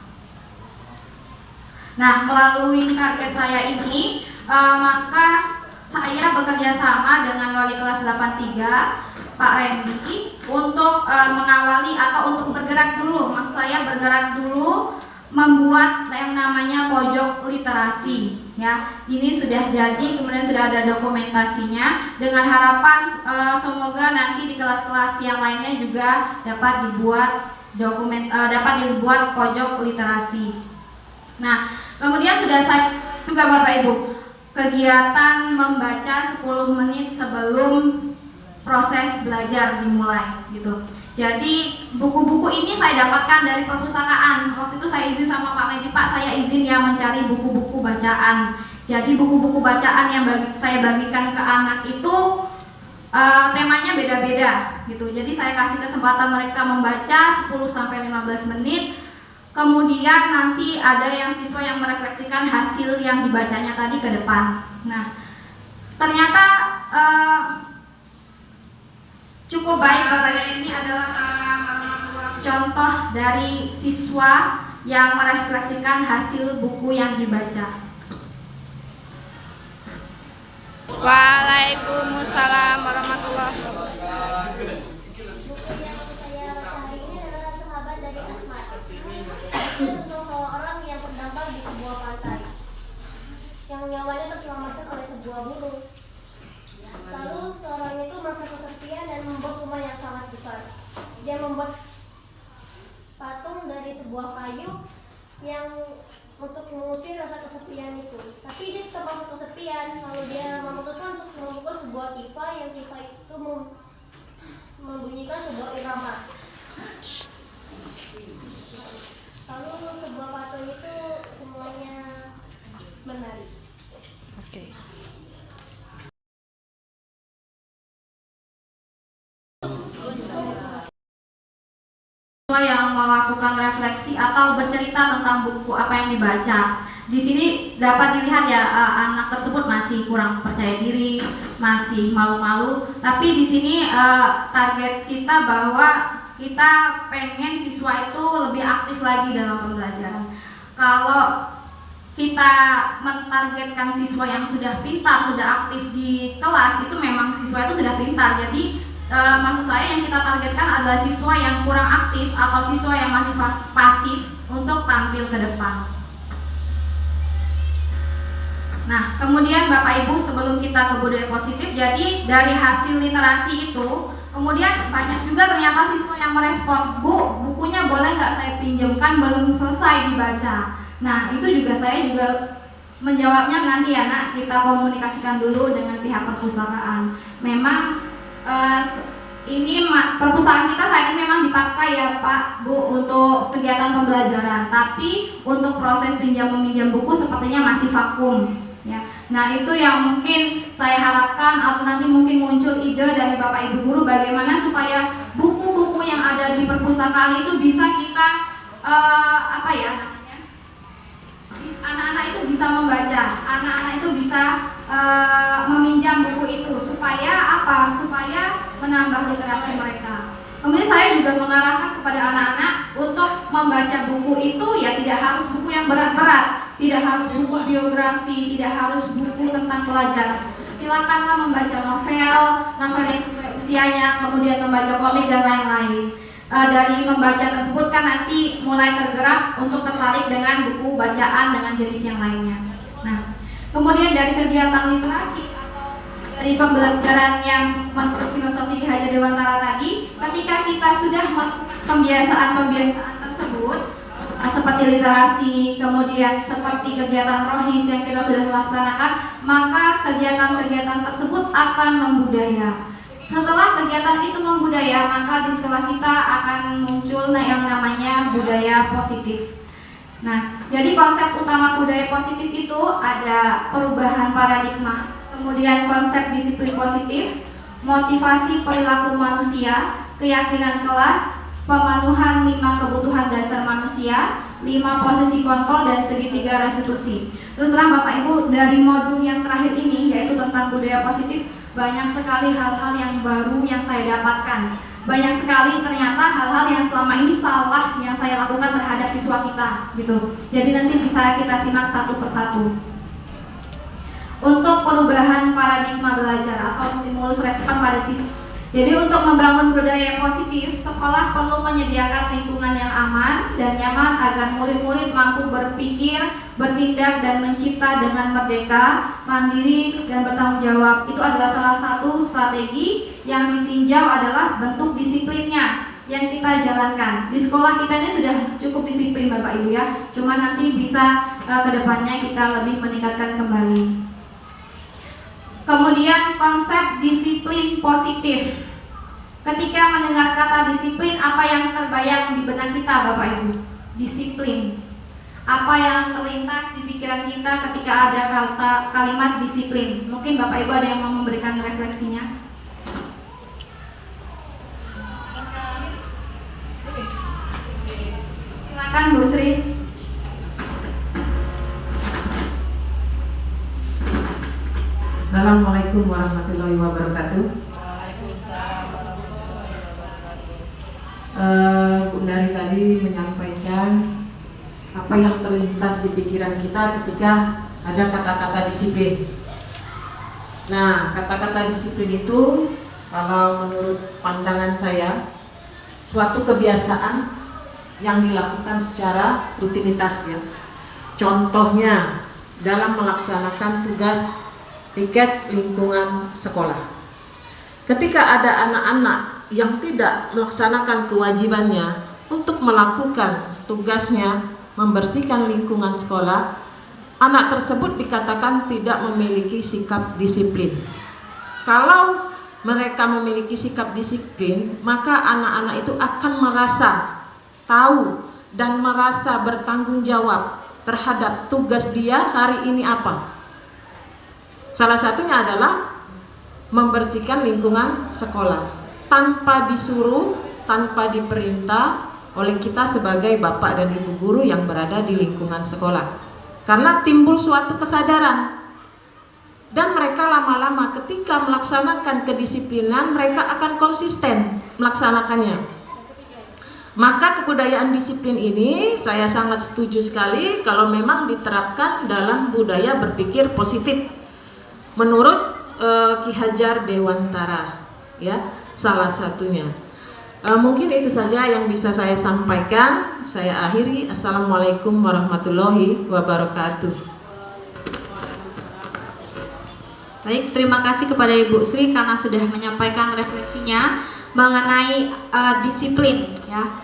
Nah, melalui target saya ini, maka saya bekerja sama dengan wali kelas 83 Pak Randy untuk mengawali atau untuk bergerak dulu. Maksud saya bergerak dulu membuat yang namanya pojok literasi ya. Ini sudah jadi, kemudian sudah ada dokumentasinya, dengan harapan semoga nanti di kelas-kelas yang lainnya juga dapat dibuat pojok literasi. Nah, kemudian sudah saya juga Bapak Ibu, kegiatan membaca 10 menit sebelum proses belajar dimulai gitu. Jadi buku-buku ini saya dapatkan dari perpustakaan. Waktu itu saya izin sama Pak Medi, Pak saya izin ya mencari buku-buku bacaan. Jadi buku-buku bacaan yang saya bagikan ke anak itu temanya beda-beda gitu. Jadi saya kasih kesempatan mereka membaca 10-15 menit. Kemudian nanti ada yang siswa yang merefleksikan hasil yang dibacanya tadi ke depan. Nah, ternyata cukup baik Bapak. Ini adalah contoh dari siswa yang merefleksikan hasil buku yang dibaca. Waalaikumsalam warahmatullahi wabarakatuh. Buku yang saya baca hari ini adalah Sahabat dari Asmat. Itu seseorang yang terdampar di sebuah pantai, yang nyawanya terselamatkan oleh sebuah burung. Lalu seorang itu merasa kesepian dan membuat rumah yang sangat besar. Dia membuat patung dari sebuah kayu yang untuk mengusir rasa kesepian itu. Tapi dia tetap merasa kesepian. Lalu dia memutuskan untuk membuka sebuah tifa, yang tifa itu membunyikan sebuah irama. Lalu sebuah patung itu semuanya menari. Oke. Siswa yang melakukan refleksi atau bercerita tentang buku apa yang dibaca. Di sini dapat dilihat ya, anak tersebut masih kurang percaya diri, masih malu-malu. Tapi di sini target kita bahwa kita pengen siswa itu lebih aktif lagi dalam pembelajaran. Kalau kita mentargetkan siswa yang sudah pintar, sudah aktif di kelas, itu memang siswa itu sudah pintar. Jadi maksud saya yang kita targetkan adalah siswa yang kurang aktif atau siswa yang masih pasif untuk tampil ke depan. Nah, kemudian Bapak Ibu, sebelum kita ke budaya positif, jadi dari hasil literasi itu, kemudian banyak juga ternyata siswa yang merespon, Bu, bukunya boleh nggak saya pinjamkan, belum selesai dibaca. Nah, itu juga saya juga menjawabnya nanti ya nak, kita komunikasikan dulu dengan pihak perpustakaan. Memang ini perpustakaan kita saat ini memang dipakai ya Pak Bu untuk kegiatan pembelajaran, tapi untuk proses pinjam meminjam buku sepertinya masih vakum ya. Nah, itu yang mungkin saya harapkan, atau nanti mungkin muncul ide dari Bapak Ibu guru bagaimana supaya buku-buku yang ada di perpustakaan itu bisa kita anak-anak itu bisa membaca, anak-anak itu bisa meminjam buku itu supaya apa? Supaya menambah literasi mereka. Kemudian saya juga mengarahkan kepada anak-anak untuk membaca buku itu ya tidak harus buku yang berat-berat, tidak harus buku biografi, tidak harus buku tentang pelajaran. Silakanlah membaca novel yang sesuai usianya, kemudian membaca komik dan lain-lain. Dari membaca tersebut kan nanti mulai tergerak untuk tertarik dengan buku bacaan dengan jenis yang lainnya. Nah, kemudian dari kegiatan literasi atau dari pembelajaran yang menurut filosofi Ki Hajar Dewantara tadi, ketika kita sudah melakukan pembiasaan tersebut seperti literasi, kemudian seperti kegiatan rohis yang kita sudah laksanakan, maka kegiatan-kegiatan tersebut akan membudaya. Setelah kegiatan itu membudaya, maka di sekolah kita akan muncul yang namanya budaya positif. Nah, jadi konsep utama budaya positif itu ada perubahan paradigma, kemudian konsep disiplin positif, motivasi perilaku manusia, keyakinan kelas, pemenuhan 5 kebutuhan dasar manusia, 5 posisi kontrol, dan segitiga restitusi. Terus terang Bapak Ibu, dari modul yang terakhir ini yaitu tentang budaya positif, banyak sekali hal-hal yang baru yang saya dapatkan. Banyak sekali ternyata hal-hal yang selama ini salah yang saya lakukan terhadap siswa kita gitu. Jadi nanti bisa kita simak satu persatu. Untuk perubahan paradigma belajar atau stimulus respon pada siswa, Jadi untuk membangun budaya yang positif, sekolah perlu menyediakan lingkungan yang aman dan nyaman agar murid-murid mampu berpikir, bertindak, dan mencipta dengan merdeka, mandiri, dan bertanggung jawab. Itu adalah salah satu strategi yang ditinjau adalah bentuk disiplinnya yang kita jalankan. Di sekolah kita ini sudah cukup disiplin Bapak Ibu ya, cuma nanti bisa kedepannya kita lebih meningkatkan kembali. Kemudian konsep disiplin positif. Ketika mendengar kata disiplin, apa yang terbayang di benak kita Bapak Ibu? Disiplin. Apa yang terlintas di pikiran kita ketika ada kalimat disiplin? Mungkin Bapak Ibu ada yang mau memberikan refleksinya? Silakan Bu Sri. Assalamualaikum warahmatullahi wabarakatuh. Bu Nari tadi menyampaikan apa yang terlintas di pikiran kita ketika ada kata-kata disiplin. Nah, kata-kata disiplin itu kalau menurut pandangan saya suatu kebiasaan yang dilakukan secara rutinitas ya. Contohnya dalam melaksanakan tugas piket lingkungan sekolah. Ketika ada anak-anak yang tidak melaksanakan kewajibannya untuk melakukan tugasnya membersihkan lingkungan sekolah, anak tersebut dikatakan tidak memiliki sikap disiplin. Kalau mereka memiliki sikap disiplin, maka anak-anak itu akan merasa tahu dan merasa bertanggung jawab terhadap tugas dia hari ini apa. Salah satunya adalah membersihkan lingkungan sekolah tanpa disuruh, tanpa diperintah oleh kita sebagai bapak dan ibu guru yang berada di lingkungan sekolah. Karena timbul suatu kesadaran dan mereka lama-lama ketika melaksanakan kedisiplinan mereka akan konsisten melaksanakannya. Maka kebudayaan disiplin ini saya sangat setuju sekali kalau memang diterapkan dalam budaya berpikir positif. Menurut Ki Hajar Dewantara, ya, salah satunya. Mungkin itu saja yang bisa saya sampaikan. Saya akhiri. Assalamualaikum warahmatullahi wabarakatuh. Baik, terima kasih kepada Ibu Sri karena sudah menyampaikan refleksinya mengenai disiplin, ya.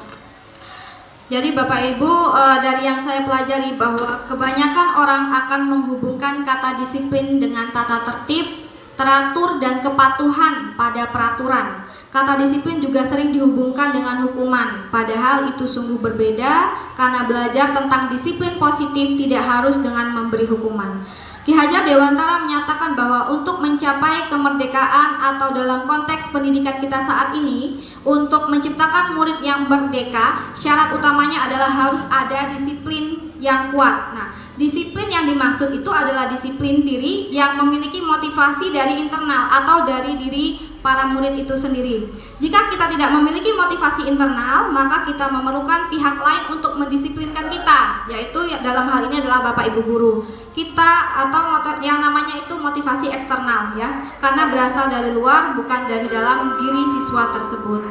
Jadi Bapak Ibu, dari yang saya pelajari bahwa kebanyakan orang akan menghubungkan kata disiplin dengan tata tertib, teratur, dan kepatuhan pada peraturan. Kata disiplin juga sering dihubungkan dengan hukuman, padahal itu sungguh berbeda karena belajar tentang disiplin positif tidak harus dengan memberi hukuman. Ki Hajar Dewantara menyatakan bahwa untuk mencapai kemerdekaan atau dalam konteks pendidikan kita saat ini, untuk menciptakan murid yang merdeka, syarat utamanya adalah harus ada disiplin yang kuat. Nah, disiplin yang dimaksud itu adalah disiplin diri yang memiliki motivasi dari internal atau dari diri para murid itu sendiri. Jika kita tidak memiliki motivasi internal, maka kita memerlukan pihak lain untuk mendisiplinkan kita, yaitu dalam hal ini adalah Bapak Ibu guru. Kita atau yang namanya itu motivasi eksternal, ya, karena berasal dari luar bukan dari dalam diri siswa tersebut.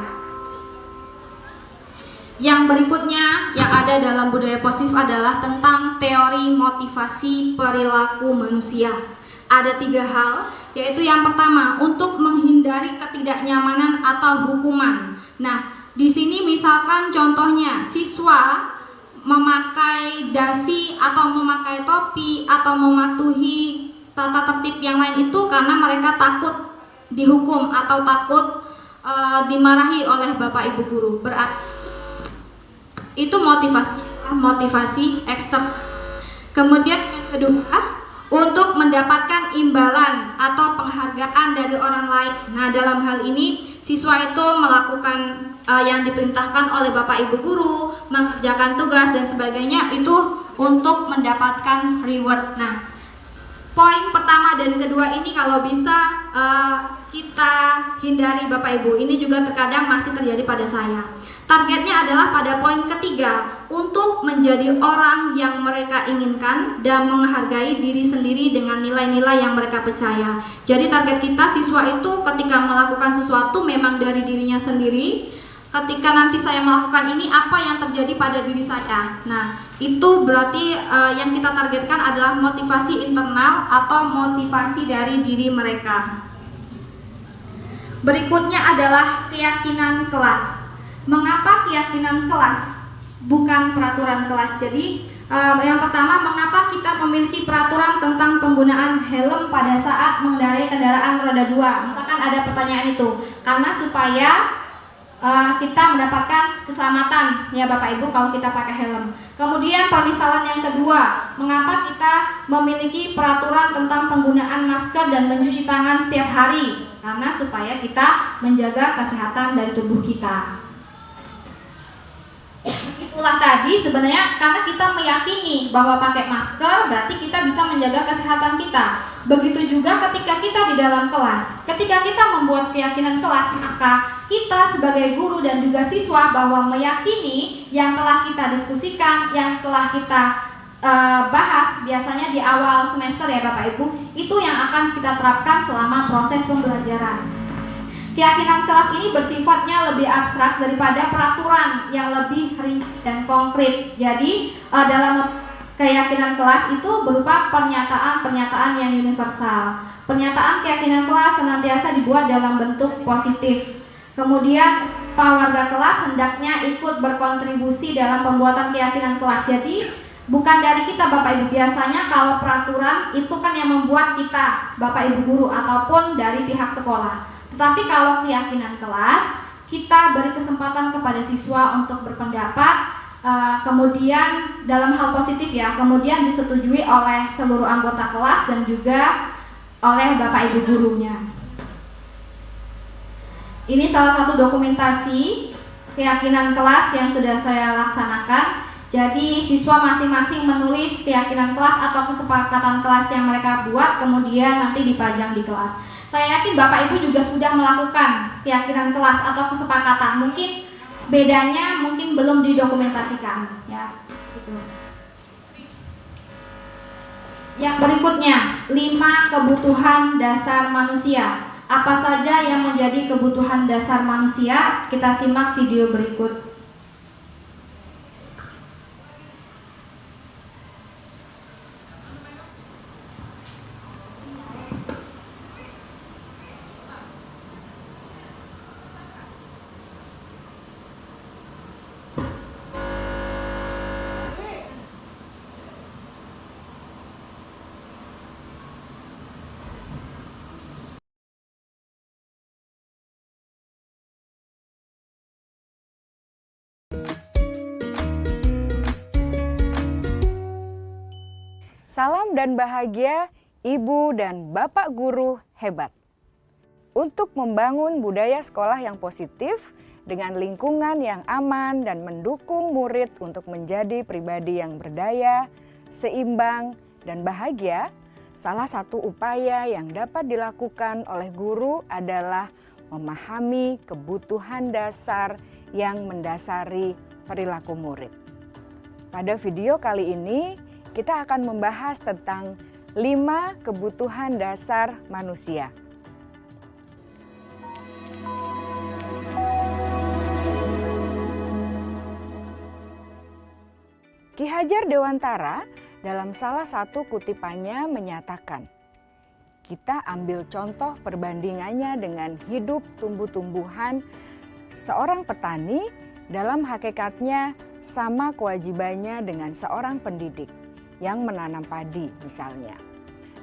Yang berikutnya yang ada dalam budaya positif adalah tentang teori motivasi perilaku manusia. Ada 3 hal, yaitu yang pertama untuk menghindari ketidaknyamanan atau hukuman. Nah, di sini misalkan contohnya siswa memakai dasi atau memakai topi atau mematuhi tata tertib yang lain itu karena mereka takut dihukum atau takut dimarahi oleh Bapak Ibu guru. Berarti itu motivasi eksternal. Kemudian yang kedua, untuk mendapatkan imbalan atau penghargaan dari orang lain. Nah, dalam hal ini siswa itu melakukan yang diperintahkan oleh Bapak Ibu guru, mengerjakan tugas dan sebagainya itu untuk mendapatkan reward. Nah, poin pertama dan kedua ini kalau bisa kita hindari Bapak Ibu. Ini juga terkadang masih terjadi pada saya. Targetnya adalah pada poin ketiga, untuk menjadi orang yang mereka inginkan dan menghargai diri sendiri dengan nilai-nilai yang mereka percaya. Jadi target kita siswa itu ketika melakukan sesuatu memang dari dirinya sendiri. Ketika nanti saya melakukan ini, apa yang terjadi pada diri saya? Nah, itu berarti yang kita targetkan adalah motivasi internal atau motivasi dari diri mereka. Berikutnya adalah keyakinan kelas. Mengapa keyakinan kelas, bukan peraturan kelas? Jadi yang pertama, mengapa kita memiliki peraturan tentang penggunaan helm pada saat mengendarai kendaraan roda 2? Misalkan ada pertanyaan itu, karena supaya kita mendapatkan keselamatan ya Bapak Ibu kalau kita pakai helm. Kemudian permisalan yang kedua, mengapa kita memiliki peraturan tentang penggunaan masker dan mencuci tangan setiap hari? Karena supaya kita menjaga kesehatan dari tubuh kita. Itulah tadi sebenarnya karena kita meyakini bahwa pakai masker berarti kita bisa menjaga kesehatan kita. Begitu juga ketika kita di dalam kelas. Ketika kita membuat keyakinan kelas, maka kita sebagai guru dan juga siswa bahwa meyakini yang telah kita diskusikan, yang telah kita bahas biasanya di awal semester ya Bapak Ibu, itu yang akan kita terapkan selama proses pembelajaran. Keyakinan kelas ini bersifatnya lebih abstrak daripada peraturan yang lebih rinci dan konkret. Jadi dalam keyakinan kelas itu berupa pernyataan-pernyataan yang universal. Pernyataan keyakinan kelas senantiasa dibuat dalam bentuk positif. Kemudian warga kelas hendaknya ikut berkontribusi dalam pembuatan keyakinan kelas. Jadi bukan dari kita Bapak Ibu. Biasanya kalau peraturan itu kan yang membuat kita Bapak Ibu guru ataupun dari pihak sekolah. Tetapi kalau keyakinan kelas, kita beri kesempatan kepada siswa untuk berpendapat, kemudian dalam hal positif ya, kemudian disetujui oleh seluruh anggota kelas dan juga oleh Bapak Ibu gurunya. Ini salah satu dokumentasi keyakinan kelas yang sudah saya laksanakan. Jadi siswa masing-masing menulis keyakinan kelas atau kesepakatan kelas yang mereka buat, kemudian nanti dipajang di kelas. Saya yakin Bapak Ibu juga sudah melakukan keyakinan kelas atau kesepakatan. Mungkin bedanya mungkin belum didokumentasikan ya. Gitu. Yang berikutnya, 5 kebutuhan dasar manusia. Apa saja yang menjadi kebutuhan dasar manusia? Kita simak video berikut. Salam dan bahagia Ibu dan Bapak guru hebat. Untuk membangun budaya sekolah yang positif dengan lingkungan yang aman dan mendukung murid untuk menjadi pribadi yang berdaya, seimbang, dan bahagia, salah satu upaya yang dapat dilakukan oleh guru adalah memahami kebutuhan dasar yang mendasari perilaku murid. Pada video kali ini, kita akan membahas tentang 5 kebutuhan dasar manusia. Ki Hajar Dewantara dalam salah satu kutipannya menyatakan, kita ambil contoh perbandingannya dengan hidup tumbuh-tumbuhan. Seorang petani dalam hakikatnya sama kewajibannya dengan seorang pendidik yang menanam padi misalnya.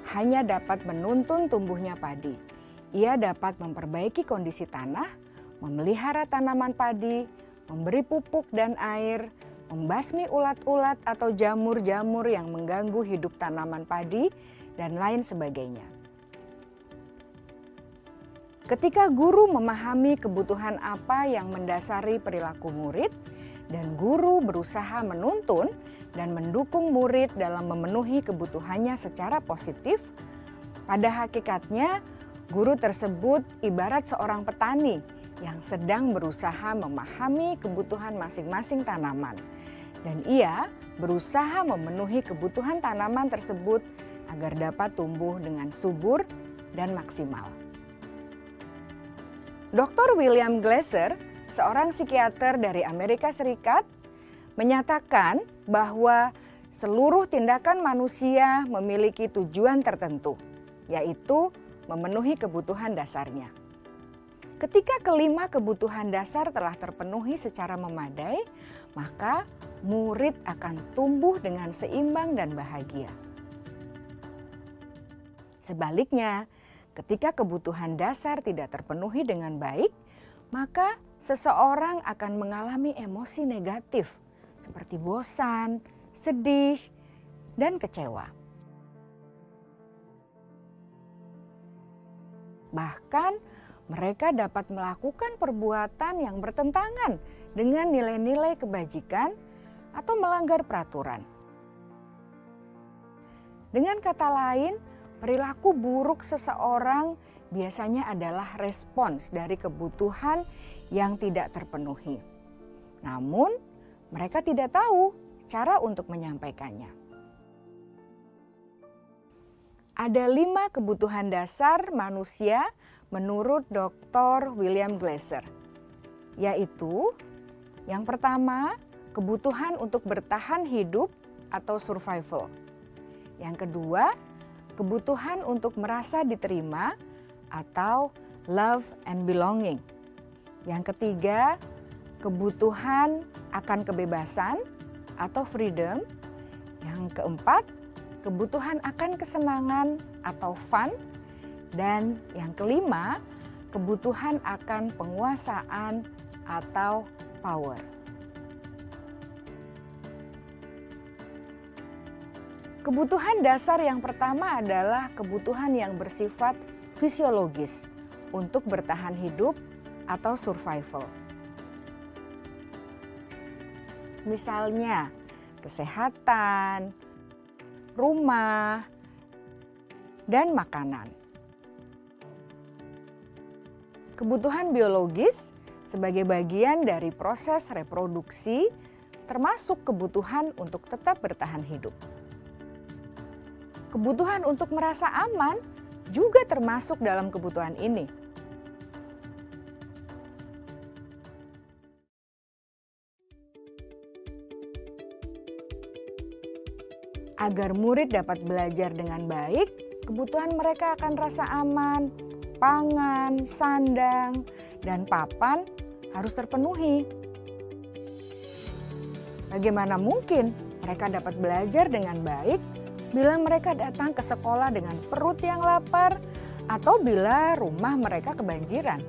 Hanya dapat menuntun tumbuhnya padi. Ia dapat memperbaiki kondisi tanah, memelihara tanaman padi, memberi pupuk dan air, membasmi ulat-ulat atau jamur-jamur yang mengganggu hidup tanaman padi, dan lain sebagainya. Ketika guru memahami kebutuhan apa yang mendasari perilaku murid, dan guru berusaha menuntun dan mendukung murid dalam memenuhi kebutuhannya secara positif, pada hakikatnya guru tersebut ibarat seorang petani yang sedang berusaha memahami kebutuhan masing-masing tanaman, dan ia berusaha memenuhi kebutuhan tanaman tersebut agar dapat tumbuh dengan subur dan maksimal. Dr. William Glasser, seorang psikiater dari Amerika Serikat, menyatakan bahwa seluruh tindakan manusia memiliki tujuan tertentu, yaitu memenuhi kebutuhan dasarnya. Ketika kelima kebutuhan dasar telah terpenuhi secara memadai, maka murid akan tumbuh dengan seimbang dan bahagia. Sebaliknya, ketika kebutuhan dasar tidak terpenuhi dengan baik, maka seseorang akan mengalami emosi negatif seperti bosan, sedih, dan kecewa. Bahkan mereka dapat melakukan perbuatan yang bertentangan dengan nilai-nilai kebajikan atau melanggar peraturan. Dengan kata lain, perilaku buruk seseorang biasanya adalah respons dari kebutuhan yang tidak terpenuhi. Namun, mereka tidak tahu cara untuk menyampaikannya. Ada 5 kebutuhan dasar manusia menurut Dr. William Glasser, yaitu yang pertama, kebutuhan untuk bertahan hidup atau survival. Yang kedua, kebutuhan untuk merasa diterima atau love and belonging. Yang ketiga, kebutuhan akan kebebasan atau freedom. Yang keempat, kebutuhan akan kesenangan atau fun. Dan yang kelima, kebutuhan akan penguasaan atau power. Kebutuhan dasar yang pertama adalah kebutuhan yang bersifat fisiologis untuk bertahan hidup atau survival. Misalnya, kesehatan, rumah, dan makanan. Kebutuhan biologis sebagai bagian dari proses reproduksi, termasuk kebutuhan untuk tetap bertahan hidup. Kebutuhan untuk merasa aman juga termasuk dalam kebutuhan ini. Agar murid dapat belajar dengan baik, kebutuhan mereka akan rasa aman, pangan, sandang, dan papan harus terpenuhi. Bagaimana mungkin mereka dapat belajar dengan baik bila mereka datang ke sekolah dengan perut yang lapar atau bila rumah mereka kebanjiran?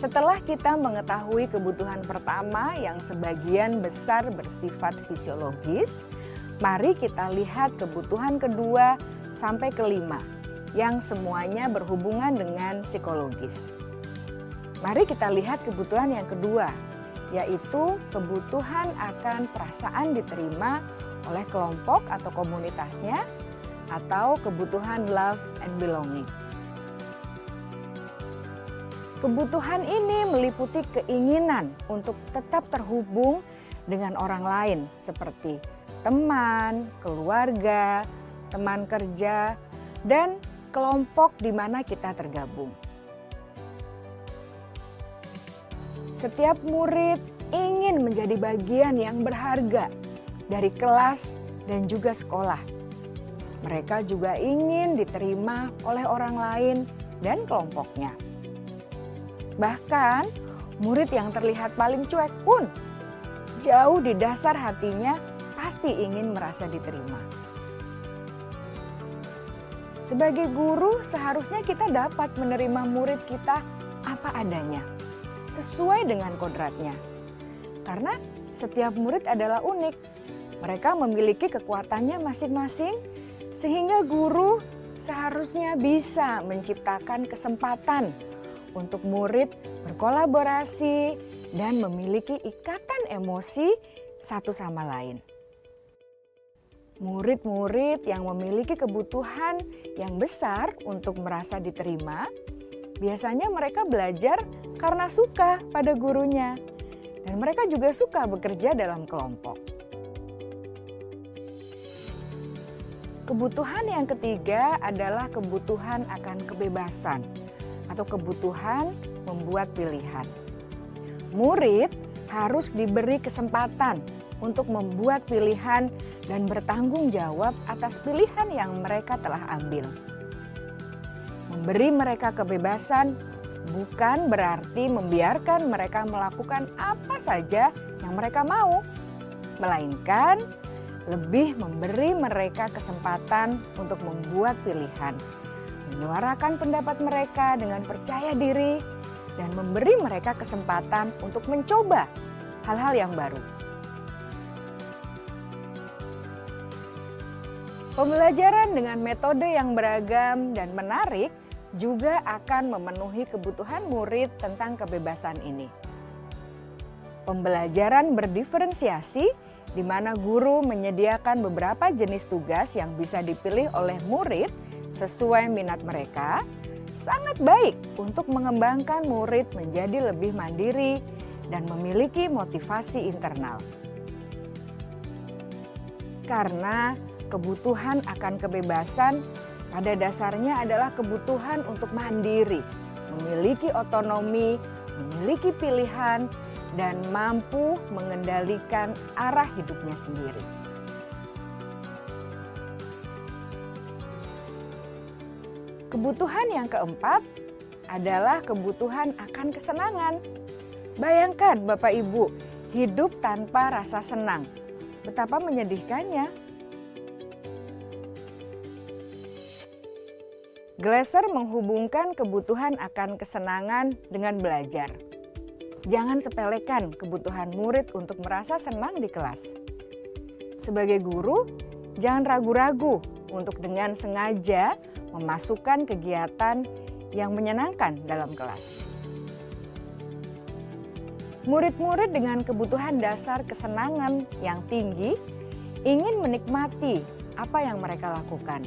Setelah kita mengetahui kebutuhan pertama yang sebagian besar bersifat fisiologis, mari kita lihat kebutuhan kedua sampai kelima yang semuanya berhubungan dengan psikologis. Mari kita lihat kebutuhan yang kedua, yaitu kebutuhan akan perasaan diterima oleh kelompok atau komunitasnya, atau kebutuhan love and belonging. Kebutuhan ini meliputi keinginan untuk tetap terhubung dengan orang lain seperti teman, keluarga, teman kerja, dan kelompok di mana kita tergabung. Setiap murid ingin menjadi bagian yang berharga dari kelas dan juga sekolah. Mereka juga ingin diterima oleh orang lain dan kelompoknya. Bahkan, murid yang terlihat paling cuek pun jauh di dasar hatinya pasti ingin merasa diterima. Sebagai guru, seharusnya kita dapat menerima murid kita apa adanya, sesuai dengan kodratnya. Karena setiap murid adalah unik. Mereka memiliki kekuatannya masing-masing Sehingga guru seharusnya bisa menciptakan kesempatan untuk murid berkolaborasi dan memiliki ikatan emosi satu sama lain. Murid-murid yang memiliki kebutuhan yang besar untuk merasa diterima, biasanya mereka belajar karena suka pada gurunya, dan mereka juga suka bekerja dalam kelompok. Kebutuhan yang ketiga adalah kebutuhan akan kebebasan atau kebutuhan membuat pilihan. Murid harus diberi kesempatan untuk membuat pilihan dan bertanggung jawab atas pilihan yang mereka telah ambil. Memberi mereka kebebasan bukan berarti membiarkan mereka melakukan apa saja yang mereka mau, melainkan lebih memberi mereka kesempatan untuk membuat pilihan, menyuarakan pendapat mereka dengan percaya diri, dan memberi mereka kesempatan untuk mencoba hal-hal yang baru. Pembelajaran dengan metode yang beragam dan menarik juga akan memenuhi kebutuhan murid tentang kebebasan ini. Pembelajaran berdiferensiasi di mana guru menyediakan beberapa jenis tugas yang bisa dipilih oleh murid sesuai minat mereka, sangat baik untuk mengembangkan murid menjadi lebih mandiri dan memiliki motivasi internal. Karena kebutuhan akan kebebasan pada dasarnya adalah kebutuhan untuk mandiri, memiliki otonomi, memiliki pilihan, dan mampu mengendalikan arah hidupnya sendiri. Kebutuhan yang keempat adalah kebutuhan akan kesenangan. Bayangkan Bapak Ibu, hidup tanpa rasa senang. Betapa menyedihkannya. Glasser menghubungkan kebutuhan akan kesenangan dengan belajar. Jangan sepelekan kebutuhan murid untuk merasa senang di kelas. Sebagai guru, jangan ragu-ragu untuk dengan sengaja memasukkan kegiatan yang menyenangkan dalam kelas. Murid-murid dengan kebutuhan dasar kesenangan yang tinggi ingin menikmati apa yang mereka lakukan.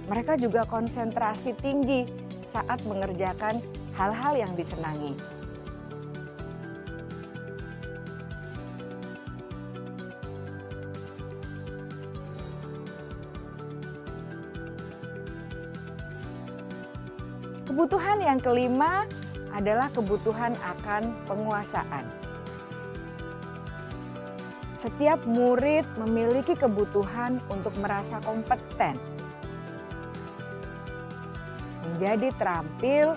Mereka juga konsentrasi tinggi saat mengerjakan hal-hal yang disenangi. Kebutuhan yang kelima adalah kebutuhan akan penguasaan. Setiap murid memiliki kebutuhan untuk merasa kompeten, menjadi terampil,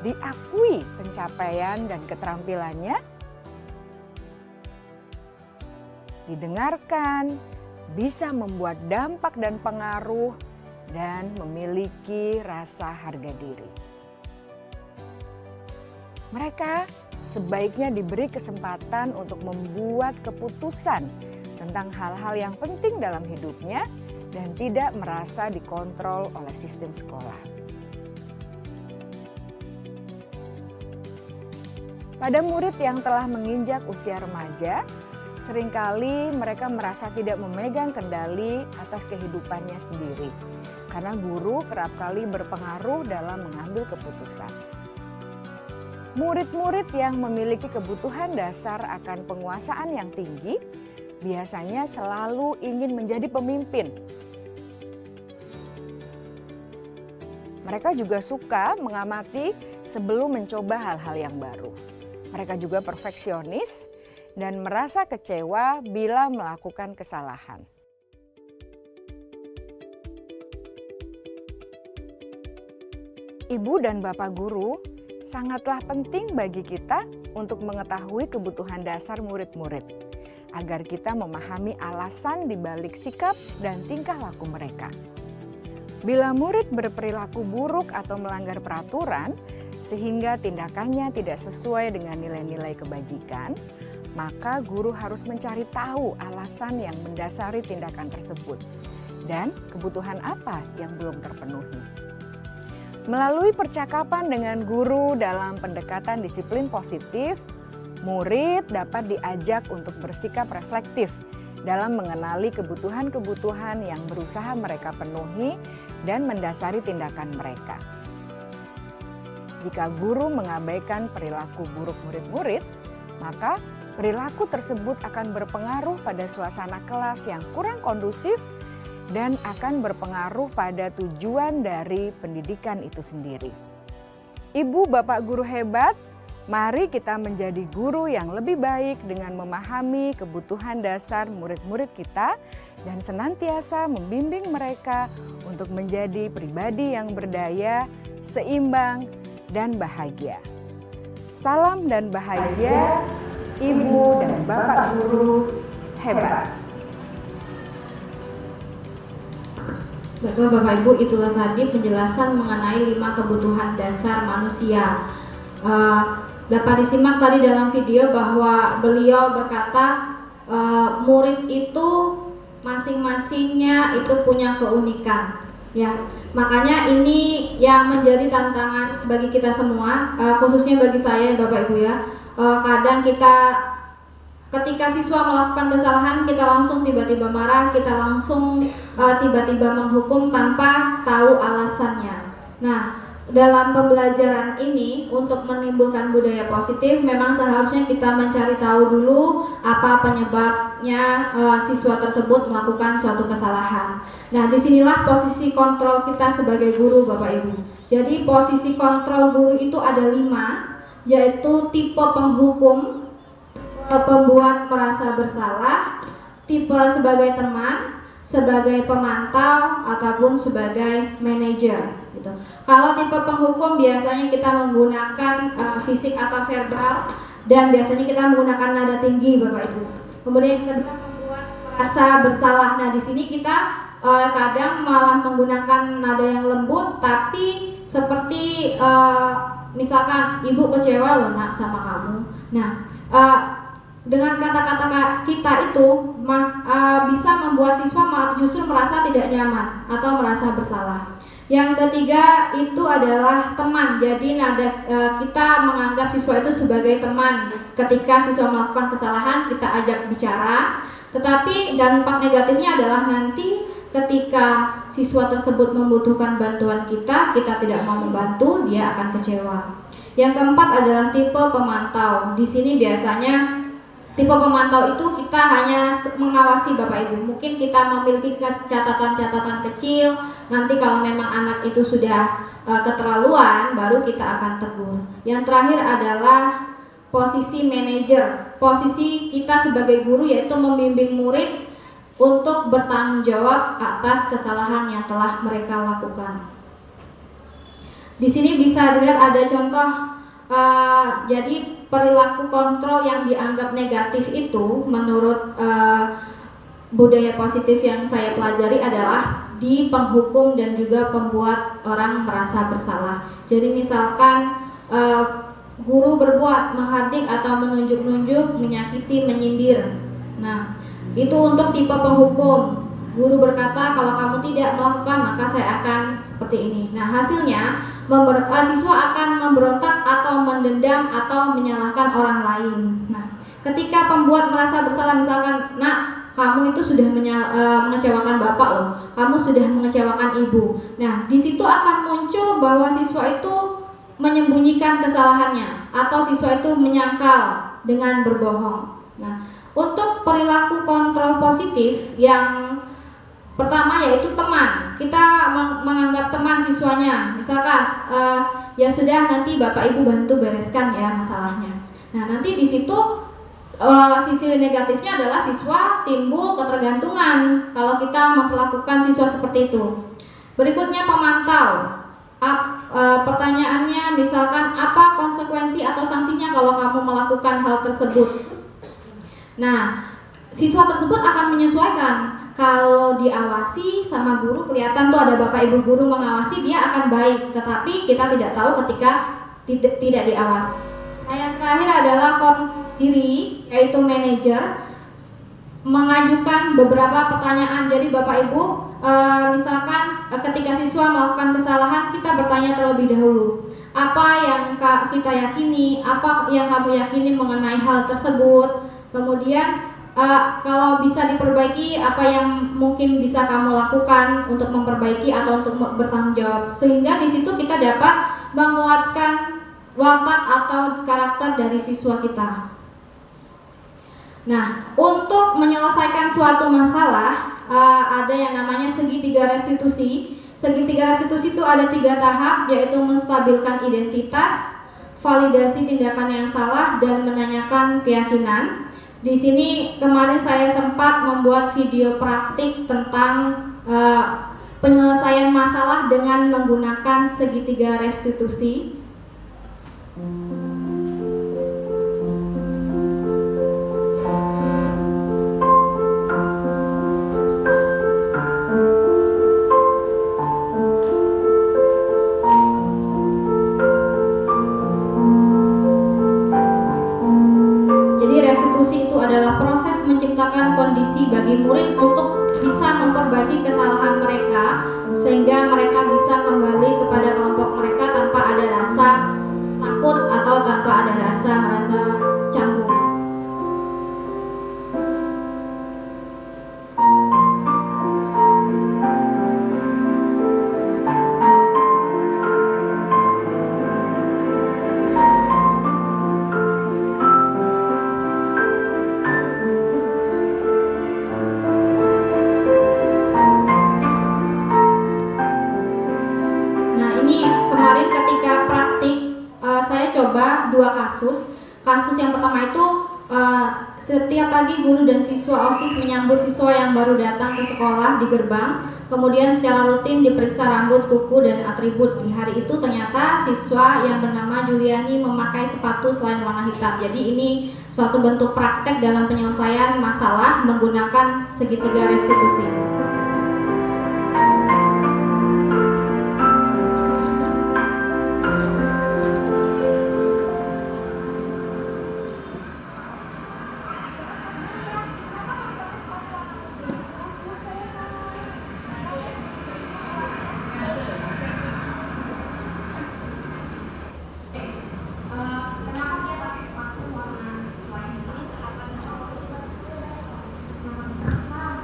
diakui pencapaian dan keterampilannya, didengarkan, bisa membuat dampak dan pengaruh, dan memiliki rasa harga diri. Mereka sebaiknya diberi kesempatan untuk membuat keputusan tentang hal-hal yang penting dalam hidupnya dan tidak merasa dikontrol oleh sistem sekolah. Pada murid yang telah menginjak usia remaja, seringkali mereka merasa tidak memegang kendali atas kehidupannya sendiri, karena guru kerap kali berpengaruh dalam mengambil keputusan. Murid-murid yang memiliki kebutuhan dasar akan penguasaan yang tinggi biasanya selalu ingin menjadi pemimpin. Mereka juga suka mengamati sebelum mencoba hal-hal yang baru. Mereka juga perfeksionis dan merasa kecewa bila melakukan kesalahan. Ibu dan Bapak guru sangatlah penting bagi kita untuk mengetahui kebutuhan dasar murid-murid, agar kita memahami alasan di balik sikap dan tingkah laku mereka. Bila murid berperilaku buruk atau melanggar peraturan, sehingga tindakannya tidak sesuai dengan nilai-nilai kebajikan, maka guru harus mencari tahu alasan yang mendasari tindakan tersebut. dan kebutuhan apa yang belum terpenuhi. Melalui percakapan dengan guru dalam pendekatan disiplin positif, murid dapat diajak untuk bersikap reflektif dalam mengenali kebutuhan-kebutuhan yang berusaha mereka penuhi dan mendasari tindakan mereka. Jika guru mengabaikan perilaku buruk murid-murid, maka perilaku tersebut akan berpengaruh pada suasana kelas yang kurang kondusif dan akan berpengaruh pada tujuan dari pendidikan itu sendiri. Ibu, Bapak guru hebat, mari kita menjadi guru yang lebih baik dengan memahami kebutuhan dasar murid-murid kita dan senantiasa membimbing mereka untuk menjadi pribadi yang berdaya, seimbang, dan bahagia. Salam dan bahagia, Ibu dan Bapak guru hebat. Baiklah Bapak Ibu, itulah tadi penjelasan mengenai 5 kebutuhan dasar manusia. Dapat disimak tadi dalam video bahwa beliau berkata murid itu masing-masingnya itu punya keunikan. Ya, makanya ini yang menjadi tantangan bagi kita semua, khususnya bagi saya Bapak Ibu ya. Kadang kita ketika siswa melakukan kesalahan, kita langsung tiba-tiba marah, kita langsung tiba-tiba menghukum tanpa tahu alasannya. Nah, dalam pembelajaran ini untuk menimbulkan budaya positif memang seharusnya kita mencari tahu dulu apa penyebabnya siswa tersebut melakukan suatu kesalahan. Nah, disinilah posisi kontrol kita sebagai guru Bapak Ibu. Jadi posisi kontrol guru itu ada 5, yaitu tipe penghukum, pembuat merasa bersalah, tipe sebagai teman, sebagai pemantau, ataupun sebagai manajer gitu. Kalau tipe penghukum biasanya kita menggunakan fisik atau verbal, dan biasanya kita menggunakan nada tinggi Bapak Ibu. Kemudian yang kedua, membuat merasa bersalah. Nah, di sini kita kadang malah menggunakan nada yang lembut, tapi seperti misalkan ibu kecewa loh nak sama kamu. Nah, dengan kata-kata kita itu bisa membuat siswa justru merasa tidak nyaman atau merasa bersalah. Yang ketiga itu adalah teman. Jadi kita menganggap siswa itu sebagai teman. Ketika siswa melakukan kesalahan, kita ajak bicara. Tetapi dampak negatifnya adalah nanti ketika siswa tersebut membutuhkan bantuan kita tidak mau membantu, dia akan kecewa. Yang keempat adalah tipe pemantau. Di sini biasanya tipe pemantau itu kita hanya mengawasi Bapak Ibu. Mungkin kita memiliki catatan-catatan kecil. Nanti kalau memang anak itu sudah keterlaluan, baru kita akan tegur. Yang terakhir adalah posisi manajer. Posisi kita sebagai guru yaitu membimbing murid untuk bertanggung jawab atas kesalahan yang telah mereka lakukan. Di sini bisa dilihat ada contoh. Jadi perilaku kontrol yang dianggap negatif itu menurut budaya positif yang saya pelajari adalah di penghukum dan juga pembuat orang merasa bersalah. Jadi misalkan guru berbuat menghardik atau menunjuk-nunjuk, menyakiti, menyindir. Nah, itu untuk tipe penghukum. Guru berkata kalau kamu tidak melakukan maka saya akan seperti ini. Nah, hasilnya siswa akan memberontak atau mendendam atau menyalahkan orang lain. Nah, ketika pembuat merasa bersalah, misalkan, nak, kamu itu sudah mengecewakan bapak loh, kamu sudah mengecewakan ibu. Nah, di situ akan muncul bahwa siswa itu menyembunyikan kesalahannya atau siswa itu menyangkal dengan berbohong. Nah, untuk perilaku kontrol positif yang pertama yaitu teman. Kita menganggap teman siswanya. Misalkan ya sudah, nanti bapak ibu bantu bereskan ya masalahnya. Nah, nanti di situ sisi negatifnya adalah siswa timbul ketergantungan kalau kita memperlakukan siswa seperti itu. Berikutnya pemantau. Pertanyaannya misalkan apa konsekuensi atau sanksinya kalau kamu melakukan hal tersebut. Nah, siswa tersebut akan menyesuaikan. Kalau diawasi sama guru, kelihatan tuh ada bapak ibu guru mengawasi, dia akan baik. Tetapi kita tidak tahu ketika tidak diawasi. Nah, yang terakhir adalah diri, yaitu manajer, mengajukan beberapa pertanyaan. Jadi bapak ibu misalkan ketika siswa melakukan kesalahan, kita bertanya terlebih dahulu, apa yang kita yakini, apa yang kamu yakini mengenai hal tersebut. Kemudian kalau bisa diperbaiki, apa yang mungkin bisa kamu lakukan untuk memperbaiki atau untuk bertanggung jawab, sehingga di situ kita dapat menguatkan watak atau karakter dari siswa kita. Nah, untuk menyelesaikan suatu masalah, ada yang namanya segitiga restitusi. Segitiga restitusi itu ada 3 tahap, yaitu menstabilkan identitas, validasi tindakan yang salah, dan menanyakan keyakinan. Di sini kemarin saya sempat membuat video praktik tentang penyelesaian masalah dengan menggunakan segitiga restitusi. Menciptakan kondisi bagi murid untuk bisa memperbaiki kesalahan mereka, sehingga mereka bisa kembali kepada kelompok mereka tanpa ada rasa takut atau tanpa ada rasa merasa canggung. Kasus yang pertama itu setiap pagi guru dan siswa OSIS menyambut siswa yang baru datang ke sekolah di gerbang. Kemudian secara rutin diperiksa rambut, kuku, dan atribut. Di hari itu ternyata siswa yang bernama Juliani memakai sepatu selain warna hitam. Jadi ini suatu bentuk praktek dalam penyelesaian masalah menggunakan segitiga restitusi.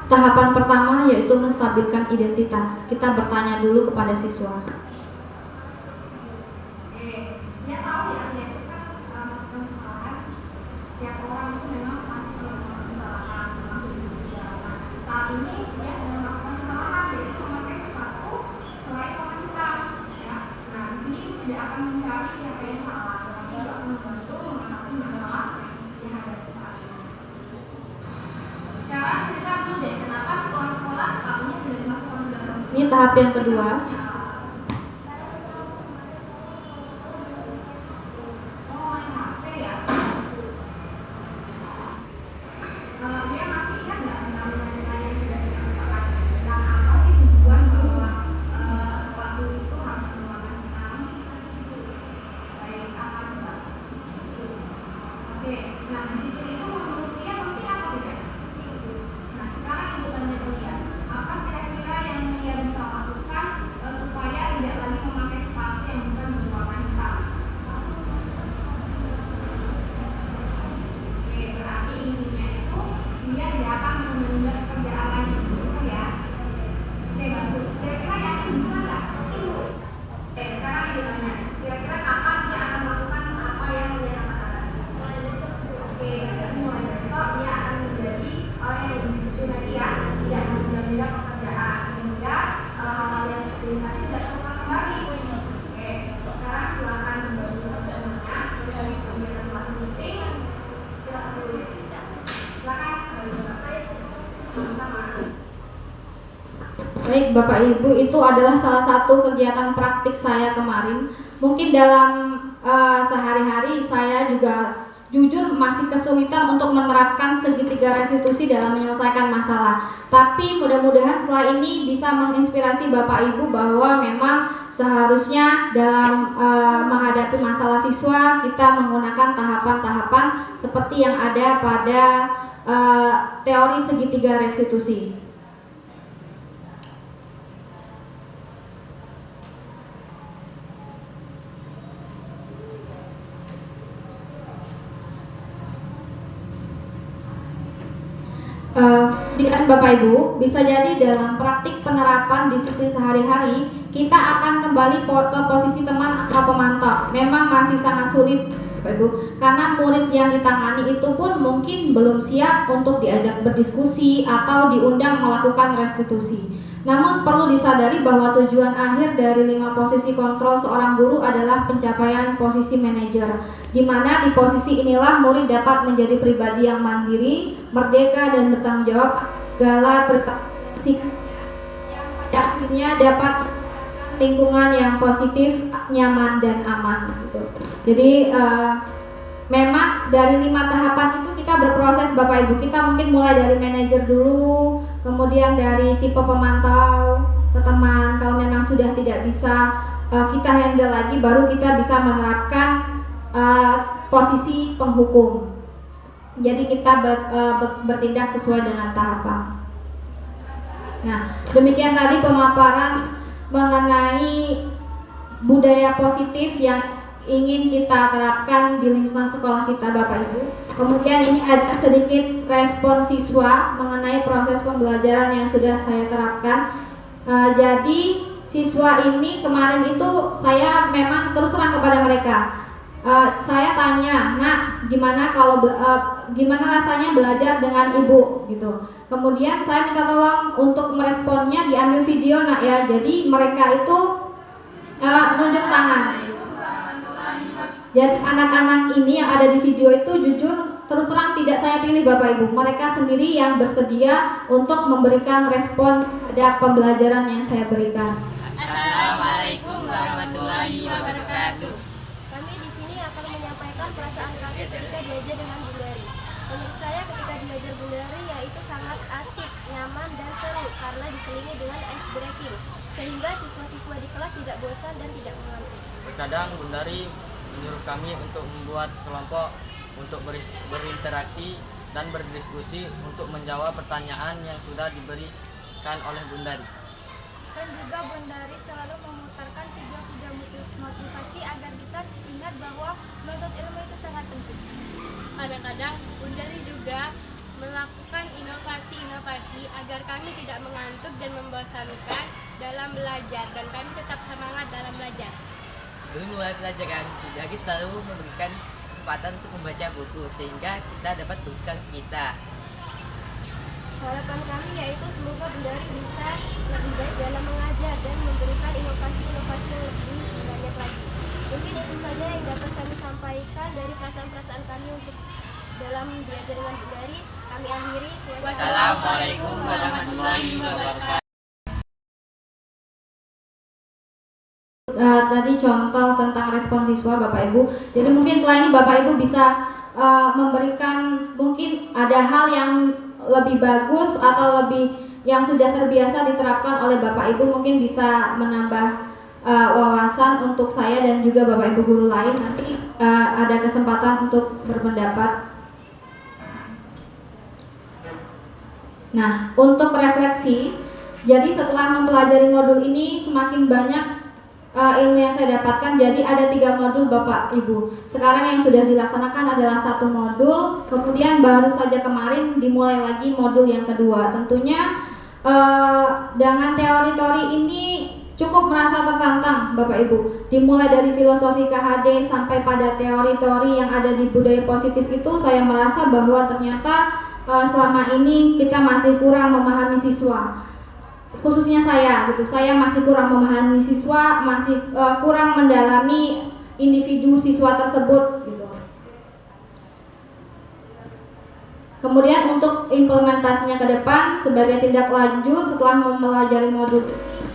Tahapan pertama yaitu menstabilkan identitas. Kita bertanya dulu kepada siswa. Dia tahu ya, dia itu kan melakukan kesalahan. Setiap orang itu memang pasti melakukan kesalahan, termasuk juga. Saat ini dia sedang melakukan kesalahan, yaitu memakai sepatu selain warna hitam. Ya. Nah, di sini tidak akan mencari siapa yang salah, tetapi juga akan membantu mengatasi masalah yang hadapi saat ini. Sekarang cerita dulu deh, kenapa sekolah-sekolah sepatunya tidak dimasukkan ke dalam. Ini tahap yang kedua. Dia masih ingat nggak tentang nilai-nilai yang sudah dikasihkan? Dan apa sih tujuan bahwa sepatu itu harus berwarna hitam? Baik, apa coba? Oke, nah di situ itu menurut dia penting apa tidak? Nah sekarang ibu tanya ke dia, apa kira-kira yang dia bisa lakukan supaya tidak lagi memakai sepatu yang bukan berwarna hitam? Oke, berarti intinya itu dia tidak akan menunda pekerjaan lagi, gitu ya. Oke, bagus. Kira-kira yakin bisa nggak? Oke, sekarang ibu tanya, kira-kira kapan dia akan melakukan apa yang dia katakan? Oke, jadi mulai besok dia akan menjadi orang yang lebih disiplin lagi ya, tidak menunda pekerjaan, sehingga hal-hal yang seperti ini tadi tidak terulang kembali. Oke, sekarang silakan membagi pekerjaannya dari kegiatan kelas meeting. Silakan dulu. Silakan. Sama-sama. Baik Bapak Ibu, itu adalah salah satu kegiatan praktik saya kemarin. Mungkin dalam sehari-hari saya juga jujur masih kesulitan untuk menerapkan segitiga restitusi dalam menyelesaikan masalah. Tapi mudah-mudahan setelah ini bisa menginspirasi Bapak Ibu bahwa memang seharusnya dalam menghadapi masalah siswa kita menggunakan tahapan-tahapan seperti yang ada pada teori segitiga restitusi. pendidikan Bapak Ibu, bisa jadi dalam praktik penerapan disiplin sehari-hari, kita akan kembali ke posisi teman atau pemantau. Memang masih sangat sulit Bapak Ibu, karena murid yang ditangani itu pun mungkin belum siap untuk diajak berdiskusi atau diundang melakukan restitusi. Namun perlu disadari bahwa tujuan akhir dari 5 posisi kontrol seorang guru adalah pencapaian posisi manajer, di mana di posisi inilah murid dapat menjadi pribadi yang mandiri, merdeka dan bertanggung jawab segala sikap yang pada akhirnya dapat lingkungan yang positif, nyaman dan aman gitu. Jadi memang dari 5 tahapan itu kita berproses Bapak Ibu. Kita mungkin mulai dari manajer dulu, kemudian dari tipe pemantau ke teman. Kalau memang sudah tidak bisa kita handle lagi, baru kita bisa menerapkan posisi penghukum. Jadi kita bertindak sesuai dengan tahapan. Nah, demikian tadi pemaparan mengenai budaya positif yang ingin kita terapkan di lingkungan sekolah kita Bapak Ibu. Kemudian ini ada sedikit respon siswa mengenai proses pembelajaran yang sudah saya terapkan. Jadi siswa ini kemarin itu saya memang terus terang kepada mereka. Saya tanya, "Nak, gimana rasanya belajar dengan ibu?" gitu. Kemudian saya minta tolong untuk meresponnya diambil video Nak ya. Jadi mereka itu nunjuk tangan. Jadi anak-anak ini yang ada di video itu jujur terus terang tidak saya pilih Bapak Ibu. Mereka sendiri yang bersedia untuk memberikan respon pada pembelajaran yang saya berikan. Assalamualaikum warahmatullahi wabarakatuh. Kami di sini akan menyampaikan perasaan kami ketika belajar dengan Bundari. Menurut saya ketika belajar Bundari yaitu sangat asik, nyaman dan seru karena dikelilingi dengan ice breaking, sehingga siswa-siswa di kelas tidak bosan dan tidak mengantuk. Terkadang Bundari menyuruh kami untuk membuat kelompok untuk berinteraksi dan berdiskusi untuk menjawab pertanyaan yang sudah diberikan oleh Bundari. Dan juga Bundari selalu memutarkan video-video motivasi agar kita ingat bahwa menuntut ilmu itu sangat penting. Kadang-kadang Bundari juga melakukan inovasi-inovasi agar kami tidak mengantuk dan membosankan dalam belajar dan kami tetap semangat dalam belajar. Sebelum mulai pelajaran, Bundari selalu memberikan kesempatan untuk membaca buku sehingga kita dapat bertukar cerita. Harapan kami yaitu semoga Bundari bisa lebih baik dalam mengajar dan memberikan inovasi-inovasi yang lebih banyak lagi. Mungkin itu saja yang dapat kami sampaikan dari perasaan-perasaan kami untuk dalam belajar dengan Bundari. Kami akhiri. Wassalamualaikum warahmatullahi wabarakatuh. Tadi contoh tentang respon siswa Bapak Ibu. Jadi mungkin setelah ini Bapak Ibu bisa memberikan mungkin ada hal yang lebih bagus atau lebih yang sudah terbiasa diterapkan oleh Bapak Ibu, mungkin bisa menambah wawasan untuk saya dan juga Bapak Ibu guru lain. Nanti ada kesempatan untuk berpendapat. Nah, untuk refleksi, jadi setelah mempelajari modul ini semakin banyak ilmu yang saya dapatkan. Jadi ada 3 modul Bapak Ibu. Sekarang yang sudah dilaksanakan adalah 1 modul, kemudian baru saja kemarin dimulai lagi modul yang kedua. Tentunya dengan teori-teori ini cukup merasa tertantang Bapak Ibu. Dimulai dari filosofi KHD sampai pada teori-teori yang ada di budaya positif itu, saya merasa bahwa ternyata selama ini kita masih kurang memahami siswa. Khususnya saya gitu, saya masih kurang memahami siswa, masih kurang mendalami individu siswa tersebut gitu. Kemudian untuk implementasinya ke depan sebagai tindak lanjut setelah mempelajari modul ini,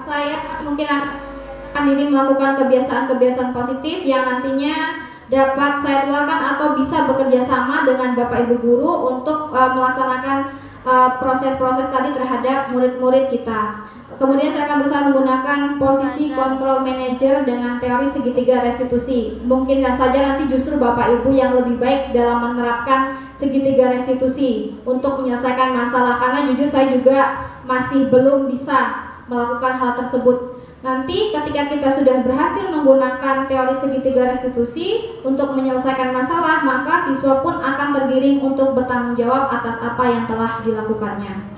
saya mungkin akan diri melakukan kebiasaan-kebiasaan positif yang nantinya dapat saya tularkan atau bisa bekerja sama dengan Bapak Ibu guru untuk melaksanakan proses-proses tadi terhadap murid-murid kita. Kemudian saya akan berusaha menggunakan posisi control manager dengan teori segitiga restitusi. Mungkin saja nanti justru Bapak Ibu yang lebih baik dalam menerapkan segitiga restitusi untuk menyelesaikan masalah, karena jujur saya juga masih belum bisa melakukan hal tersebut. Nanti ketika kita sudah berhasil menggunakan teori segitiga restitusi untuk menyelesaikan masalah, maka siswa pun akan tergiring untuk bertanggung jawab atas apa yang telah dilakukannya.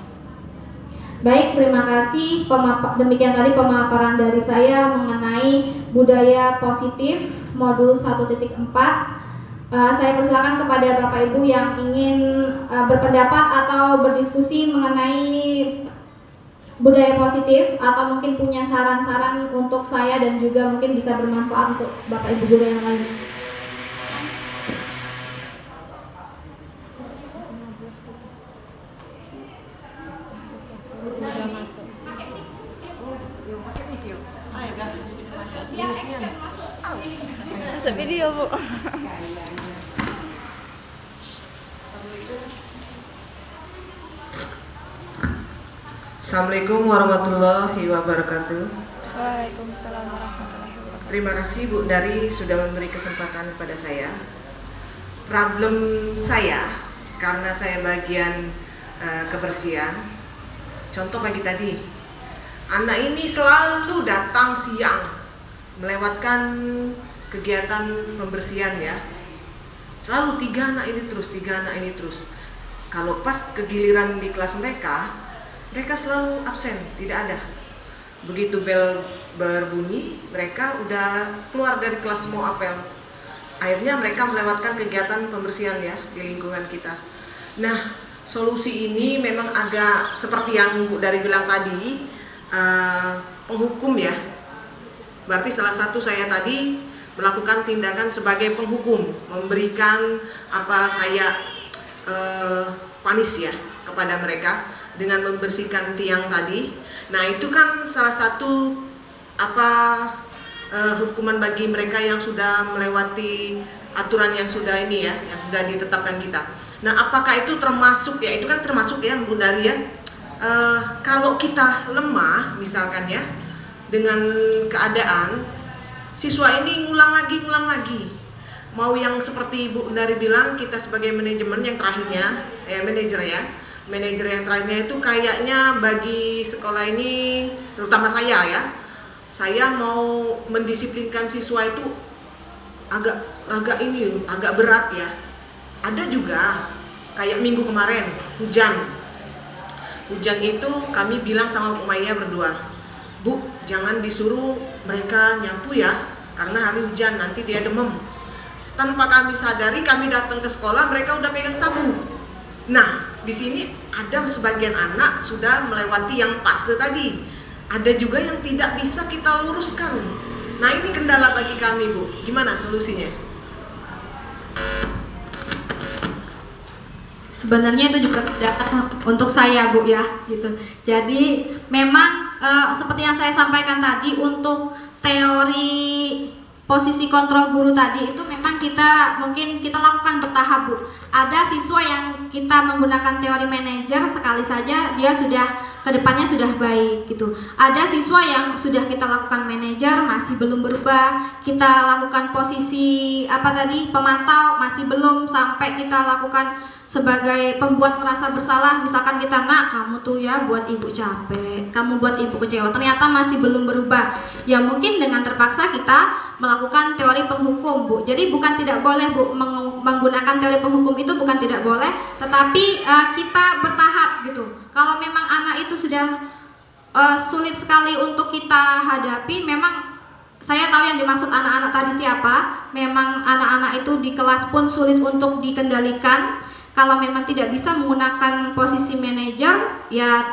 Baik, terima kasih. Demikian tadi pemaparan dari saya mengenai budaya positif modul 1.4. Saya persilakan kepada Bapak Ibu yang ingin berpendapat atau berdiskusi mengenai budaya positif, atau mungkin punya saran-saran untuk saya dan juga mungkin bisa bermanfaat untuk Bapak Ibu guru yang lain. Masuk video, Bu. Assalamualaikum warahmatullahi wabarakatuh. Waalaikumsalam warahmatullahi wabarakatuh. Terima kasih Bu Dari sudah memberi kesempatan kepada saya. Problem saya, karena saya bagian kebersihan. Contoh pagi tadi, anak ini selalu datang siang, melewatkan kegiatan pembersihan ya. Selalu 3 anak ini terus. Kalau pas kegiliran di kelas mereka selalu absen, tidak ada. Begitu bel berbunyi, mereka udah keluar dari kelas mau apel. Akhirnya mereka melewatkan kegiatan pembersihan ya di lingkungan kita. Nah, solusi ini memang agak seperti yang Bu Dari bilang tadi, penghukum ya. Berarti salah satu saya tadi melakukan tindakan sebagai penghukum, memberikan panis ya kepada mereka dengan membersihkan tiang tadi. Nah, itu kan salah satu hukuman bagi mereka yang sudah melewati aturan yang sudah ini ya, yang sudah ditetapkan kita. Nah, apakah itu termasuk ya? Itu kan termasuk ya, Bu Dari ya. Kalau kita lemah misalkan ya, dengan keadaan siswa ini ngulang lagi. Mau yang seperti Bu Dari bilang, kita sebagai manajemen yang terakhirnya, manajer yang terakhirnya itu kayaknya bagi sekolah ini, terutama saya mau mendisiplinkan siswa itu agak berat ya. Ada juga kayak minggu kemarin hujan itu kami bilang sama Bu Maya berdua, Bu, jangan disuruh mereka nyapu ya, karena hari hujan nanti dia demam. Tanpa kami sadari, kami datang ke sekolah, mereka udah pegang sapu. Nah, di sini ada sebagian anak sudah melewati yang fase tadi. Ada juga yang tidak bisa kita luruskan. Nah, ini kendala bagi kami, Bu. Gimana solusinya? Sebenarnya itu juga tidak untuk saya, Bu ya, gitu. Jadi memang seperti yang saya sampaikan tadi, untuk teori posisi kontrol guru tadi itu memang kita lakukan bertahap, Bu. Ada siswa yang kita menggunakan teori manajer sekali saja dia sudah kedepannya sudah baik gitu. Ada siswa yang sudah kita lakukan manajer masih belum berubah, kita lakukan posisi pemantau masih belum, sampai kita lakukan sebagai pembuat merasa bersalah, misalkan kita, nak kamu tuh ya buat ibu capek, kamu buat ibu kecewa, ternyata masih belum berubah. Ya mungkin dengan terpaksa kita melakukan teori penghukum, Bu. Jadi bukan tidak boleh, Bu, menggunakan teori penghukum itu bukan tidak boleh, tetapi kita bertahap gitu. Kalau memang anak itu sudah sulit sekali untuk kita hadapi, memang saya tahu yang dimaksud anak-anak tadi siapa. Memang anak-anak itu di kelas pun sulit untuk dikendalikan. Kalau memang tidak bisa menggunakan posisi manajer, ya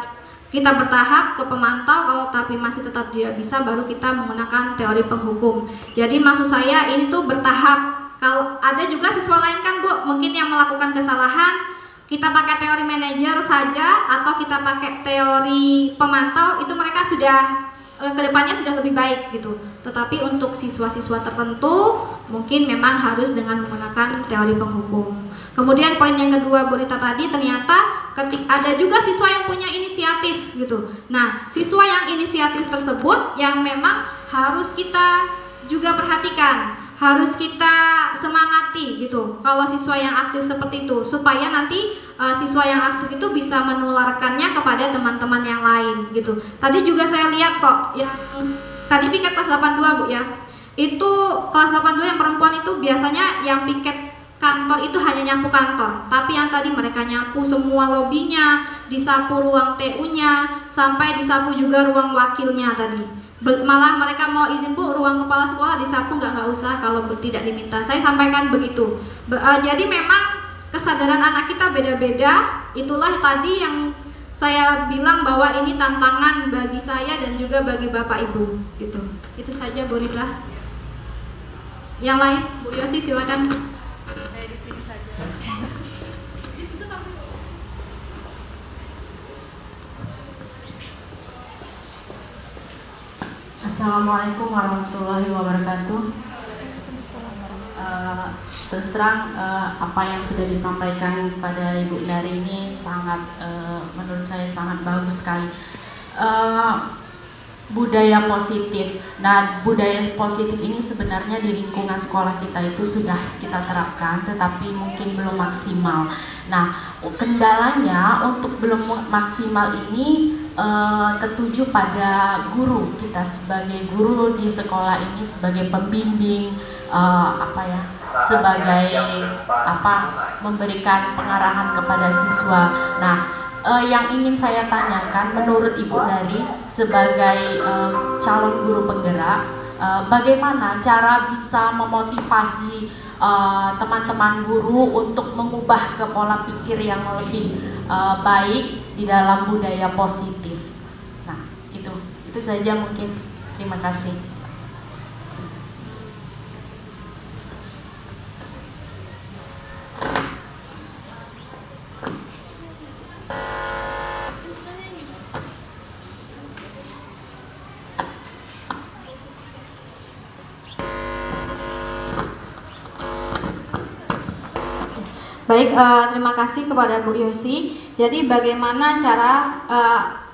kita bertahap ke pemantau. Kalau tapi masih tetap tidak bisa, baru kita menggunakan teori penghukum. Jadi maksud saya ini tuh bertahap. Kalau ada juga siswa lain kan, Bu, mungkin yang melakukan kesalahan, kita pakai teori manajer saja atau kita pakai teori pemantau, itu mereka sudah kedepannya sudah lebih baik gitu. Tetapi untuk siswa-siswa tertentu mungkin memang harus dengan menggunakan teori penghukum. Kemudian poin yang kedua, Bu Rita tadi, ternyata ada juga siswa yang punya inisiatif gitu. Nah, siswa yang inisiatif tersebut yang memang harus kita juga perhatikan, harus kita semangati gitu. Kalau siswa yang aktif seperti itu, supaya nanti siswa yang aktif itu bisa menularkannya kepada teman-teman yang lain gitu. Tadi juga saya lihat kok yang tadi piket kelas 82 Bu ya. Itu kelas 82 yang perempuan itu biasanya yang piket kantor itu hanya nyapu kantor, tapi yang tadi mereka nyapu semua lobinya, disapu ruang TU-nya, sampai disapu juga ruang wakilnya tadi. Malah mereka mau izin Bu, ruang kepala sekolah disapu nggak usah kalau tidak diminta. Saya sampaikan begitu. Jadi memang kesadaran anak kita beda-beda. Itulah tadi yang saya bilang bahwa ini tantangan bagi saya dan juga bagi Bapak Ibu gitu. Itu saja Bu Rita. Yang lain, Bu Yosi silakan. Saya di sini saja. Di situ kamu. Assalamualaikum warahmatullahi wabarakatuh. Terus terang apa yang sudah disampaikan pada Ibu Dari ini sangat menurut saya sangat bagus sekali. Budaya positif. Nah, budaya positif ini sebenarnya di lingkungan sekolah kita itu sudah kita terapkan, tetapi mungkin belum maksimal. Nah, kendalanya untuk belum maksimal ini tertuju pada guru kita sebagai guru di sekolah ini, sebagai pembimbing, sebagai memberikan pengarahan kepada siswa. Nah, yang ingin saya tanyakan menurut Ibu Dari sebagai calon guru penggerak, bagaimana cara bisa memotivasi teman-teman guru untuk mengubah ke pola pikir yang lebih baik di dalam budaya positif. Nah, itu saja mungkin. Terima kasih. Baik, terima kasih kepada Bu Yosi. Jadi bagaimana cara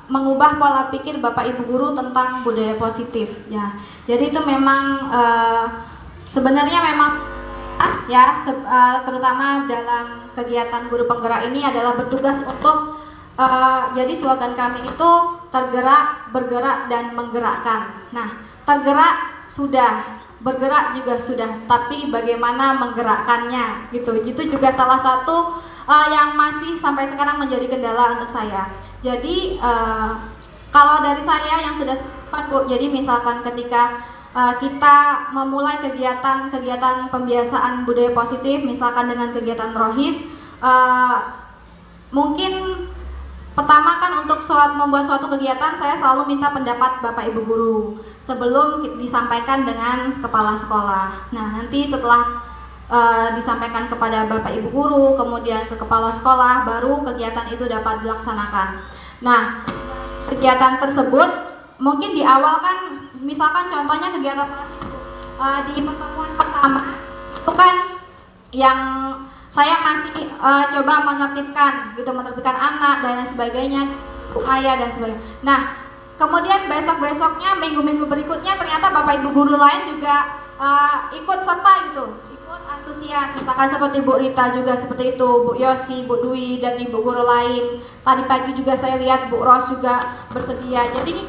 mengubah pola pikir Bapak Ibu guru tentang budaya positif ya. Jadi itu memang sebenarnya memang terutama dalam kegiatan guru penggerak ini adalah bertugas untuk jadi slogan kami itu tergerak, bergerak dan menggerakkan. Nah, tergerak sudah, bergerak juga sudah, tapi bagaimana menggerakkannya gitu. Itu juga salah satu yang masih sampai sekarang menjadi kendala untuk saya. Jadi kalau dari saya yang sudah sempat Bu, jadi misalkan ketika kita memulai kegiatan pembiasaan budaya positif, misalkan dengan kegiatan rohis, mungkin pertama kan untuk membuat suatu kegiatan saya selalu minta pendapat Bapak Ibu guru sebelum disampaikan dengan kepala sekolah. Nah, nanti setelah disampaikan kepada Bapak Ibu guru, kemudian ke kepala sekolah, baru kegiatan itu dapat dilaksanakan. Nah, kegiatan tersebut mungkin di awal kan, misalkan contohnya kegiatan di pertemuan pertama itu kan yang saya masih coba menertibkan anak dan lain sebagainya, ayah dan sebagainya. Nah, kemudian besok-besoknya, minggu-minggu berikutnya ternyata Bapak Ibu guru lain juga ikut serta ikut antusias. Misalkan seperti Bu Rita juga seperti itu, Bu Yosi, Bu Dwi dan Ibu guru lain. Tadi pagi juga saya lihat Bu Ros juga bersedia. Jadi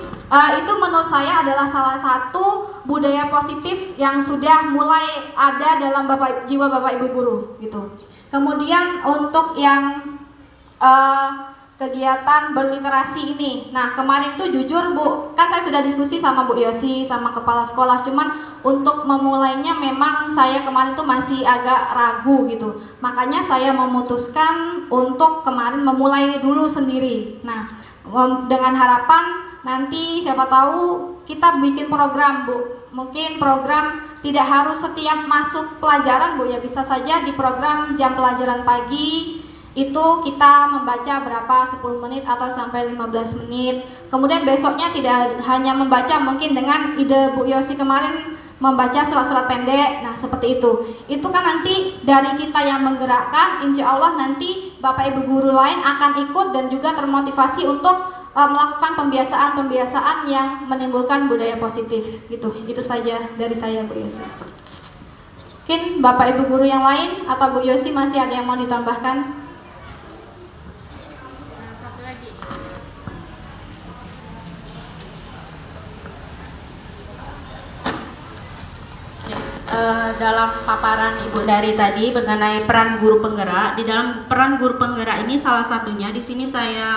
itu menurut saya adalah salah satu budaya positif yang sudah mulai ada dalam jiwa Bapak Ibu guru gitu. Kemudian untuk yang kegiatan berliterasi ini, nah kemarin tuh jujur Bu, kan saya sudah diskusi sama Bu Yosi, sama kepala sekolah, cuman untuk memulainya memang saya kemarin tuh masih agak ragu gitu. Makanya saya memutuskan untuk kemarin memulai dulu sendiri. Nah, dengan harapan nanti siapa tahu kita bikin program Bu. Mungkin program tidak harus setiap masuk pelajaran Bu ya, bisa saja di program jam pelajaran pagi itu kita membaca berapa, 10 menit atau sampai 15 menit. Kemudian besoknya tidak hanya membaca, mungkin dengan ide Bu Yosi kemarin membaca surat-surat pendek. Nah, seperti itu. Itu kan nanti dari kita yang menggerakkan, insya Allah nanti Bapak Ibu guru lain akan ikut dan juga termotivasi untuk melakukan pembiasaan yang menimbulkan budaya positif gitu. Itu saja dari saya Bu Yosi. Mungkin Bapak Ibu guru yang lain atau Bu Yosi masih ada yang mau ditambahkan? Satu lagi. dalam paparan Ibu dari tadi mengenai peran guru penggerak. Di dalam peran guru penggerak ini salah satunya di sini saya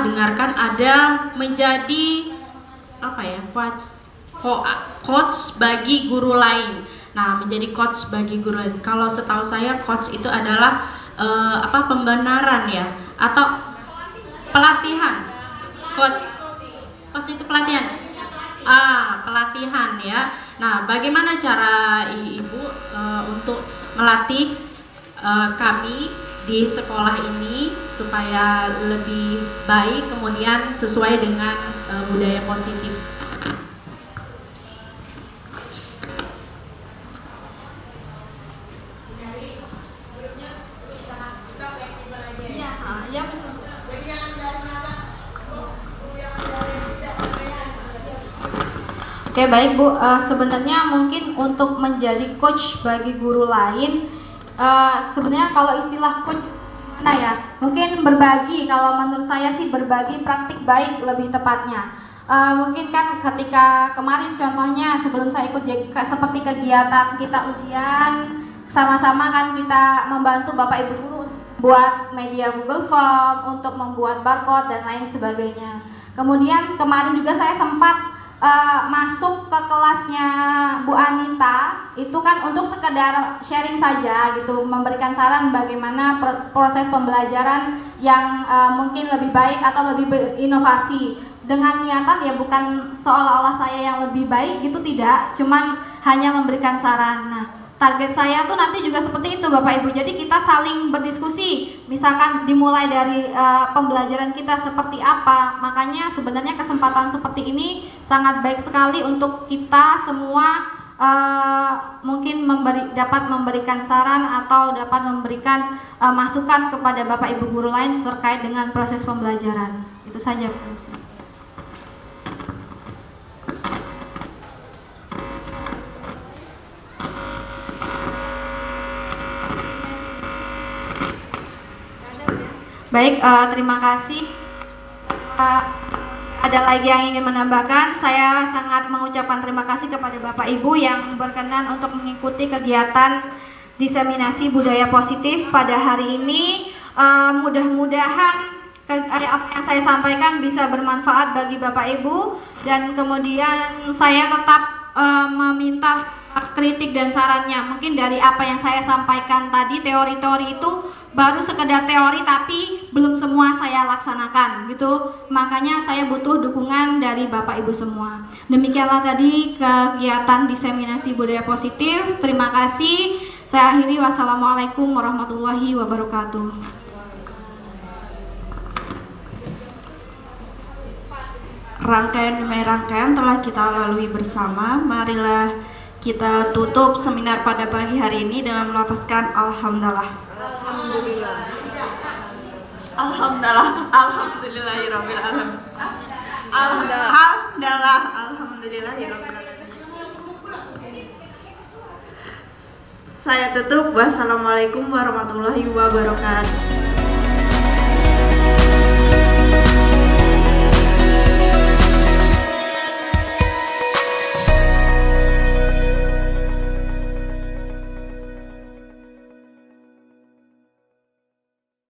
dengarkan ada menjadi coach bagi guru lain. Nah, menjadi coach bagi guru lain. Kalau setahu saya coach itu adalah pembenaran ya atau pelatihan. Coach itu pelatihan. Pelatihan ya. Nah, bagaimana cara Ibu untuk melatih kami di sekolah ini supaya lebih baik, kemudian sesuai dengan budaya positif? Oke, baik Bu, sebenarnya mungkin untuk menjadi coach bagi guru lain, sebenarnya kalau istilah coach mana ya, mungkin berbagi, kalau menurut saya sih berbagi praktik baik lebih tepatnya. Mungkin kan ketika kemarin contohnya sebelum saya ikut seperti kegiatan kita ujian, sama-sama kan kita membantu Bapak Ibu guru buat media Google Form, untuk membuat barcode dan lain sebagainya. Kemudian kemarin juga saya sempat masuk ke kelasnya Bu Anita, itu kan untuk sekedar sharing saja gitu, memberikan saran bagaimana proses pembelajaran yang mungkin lebih baik atau lebih berinovasi, dengan niatan ya bukan seolah-olah saya yang lebih baik gitu, tidak, cuman hanya memberikan saran. Nah, target saya tuh nanti juga seperti itu Bapak Ibu, jadi kita saling berdiskusi, misalkan dimulai dari pembelajaran kita seperti apa. Makanya sebenarnya kesempatan seperti ini sangat baik sekali untuk kita semua mungkin dapat memberikan saran atau dapat memberikan masukan kepada Bapak Ibu guru lain terkait dengan proses pembelajaran. Itu saja Pak. Baik, terima kasih. Ada lagi yang ingin menambahkan? Saya sangat mengucapkan terima kasih kepada Bapak Ibu yang berkenan untuk mengikuti kegiatan diseminasi budaya positif pada hari ini. Mudah-mudahan apa yang saya sampaikan bisa bermanfaat bagi Bapak Ibu, dan kemudian saya tetap meminta kritik dan sarannya. Mungkin dari apa yang saya sampaikan tadi, teori-teori itu baru sekedar teori tapi belum semua saya laksanakan gitu. Makanya saya butuh dukungan dari Bapak Ibu semua. Demikianlah tadi kegiatan diseminasi budaya positif. Terima kasih. Saya akhiri, wassalamualaikum warahmatullahi wabarakatuh. Rangkaian demi rangkaian telah kita lalui bersama. Marilah kita tutup seminar pada pagi hari ini dengan melafazkan alhamdulillah. Alhamdulillah. Alhamdulillah. Alhamdulillahirabbil alamin. Alhamdulillah. Alhamdulillahirabbil alamin. Saya tutup. Wassalamualaikum warahmatullahi wabarakatuh.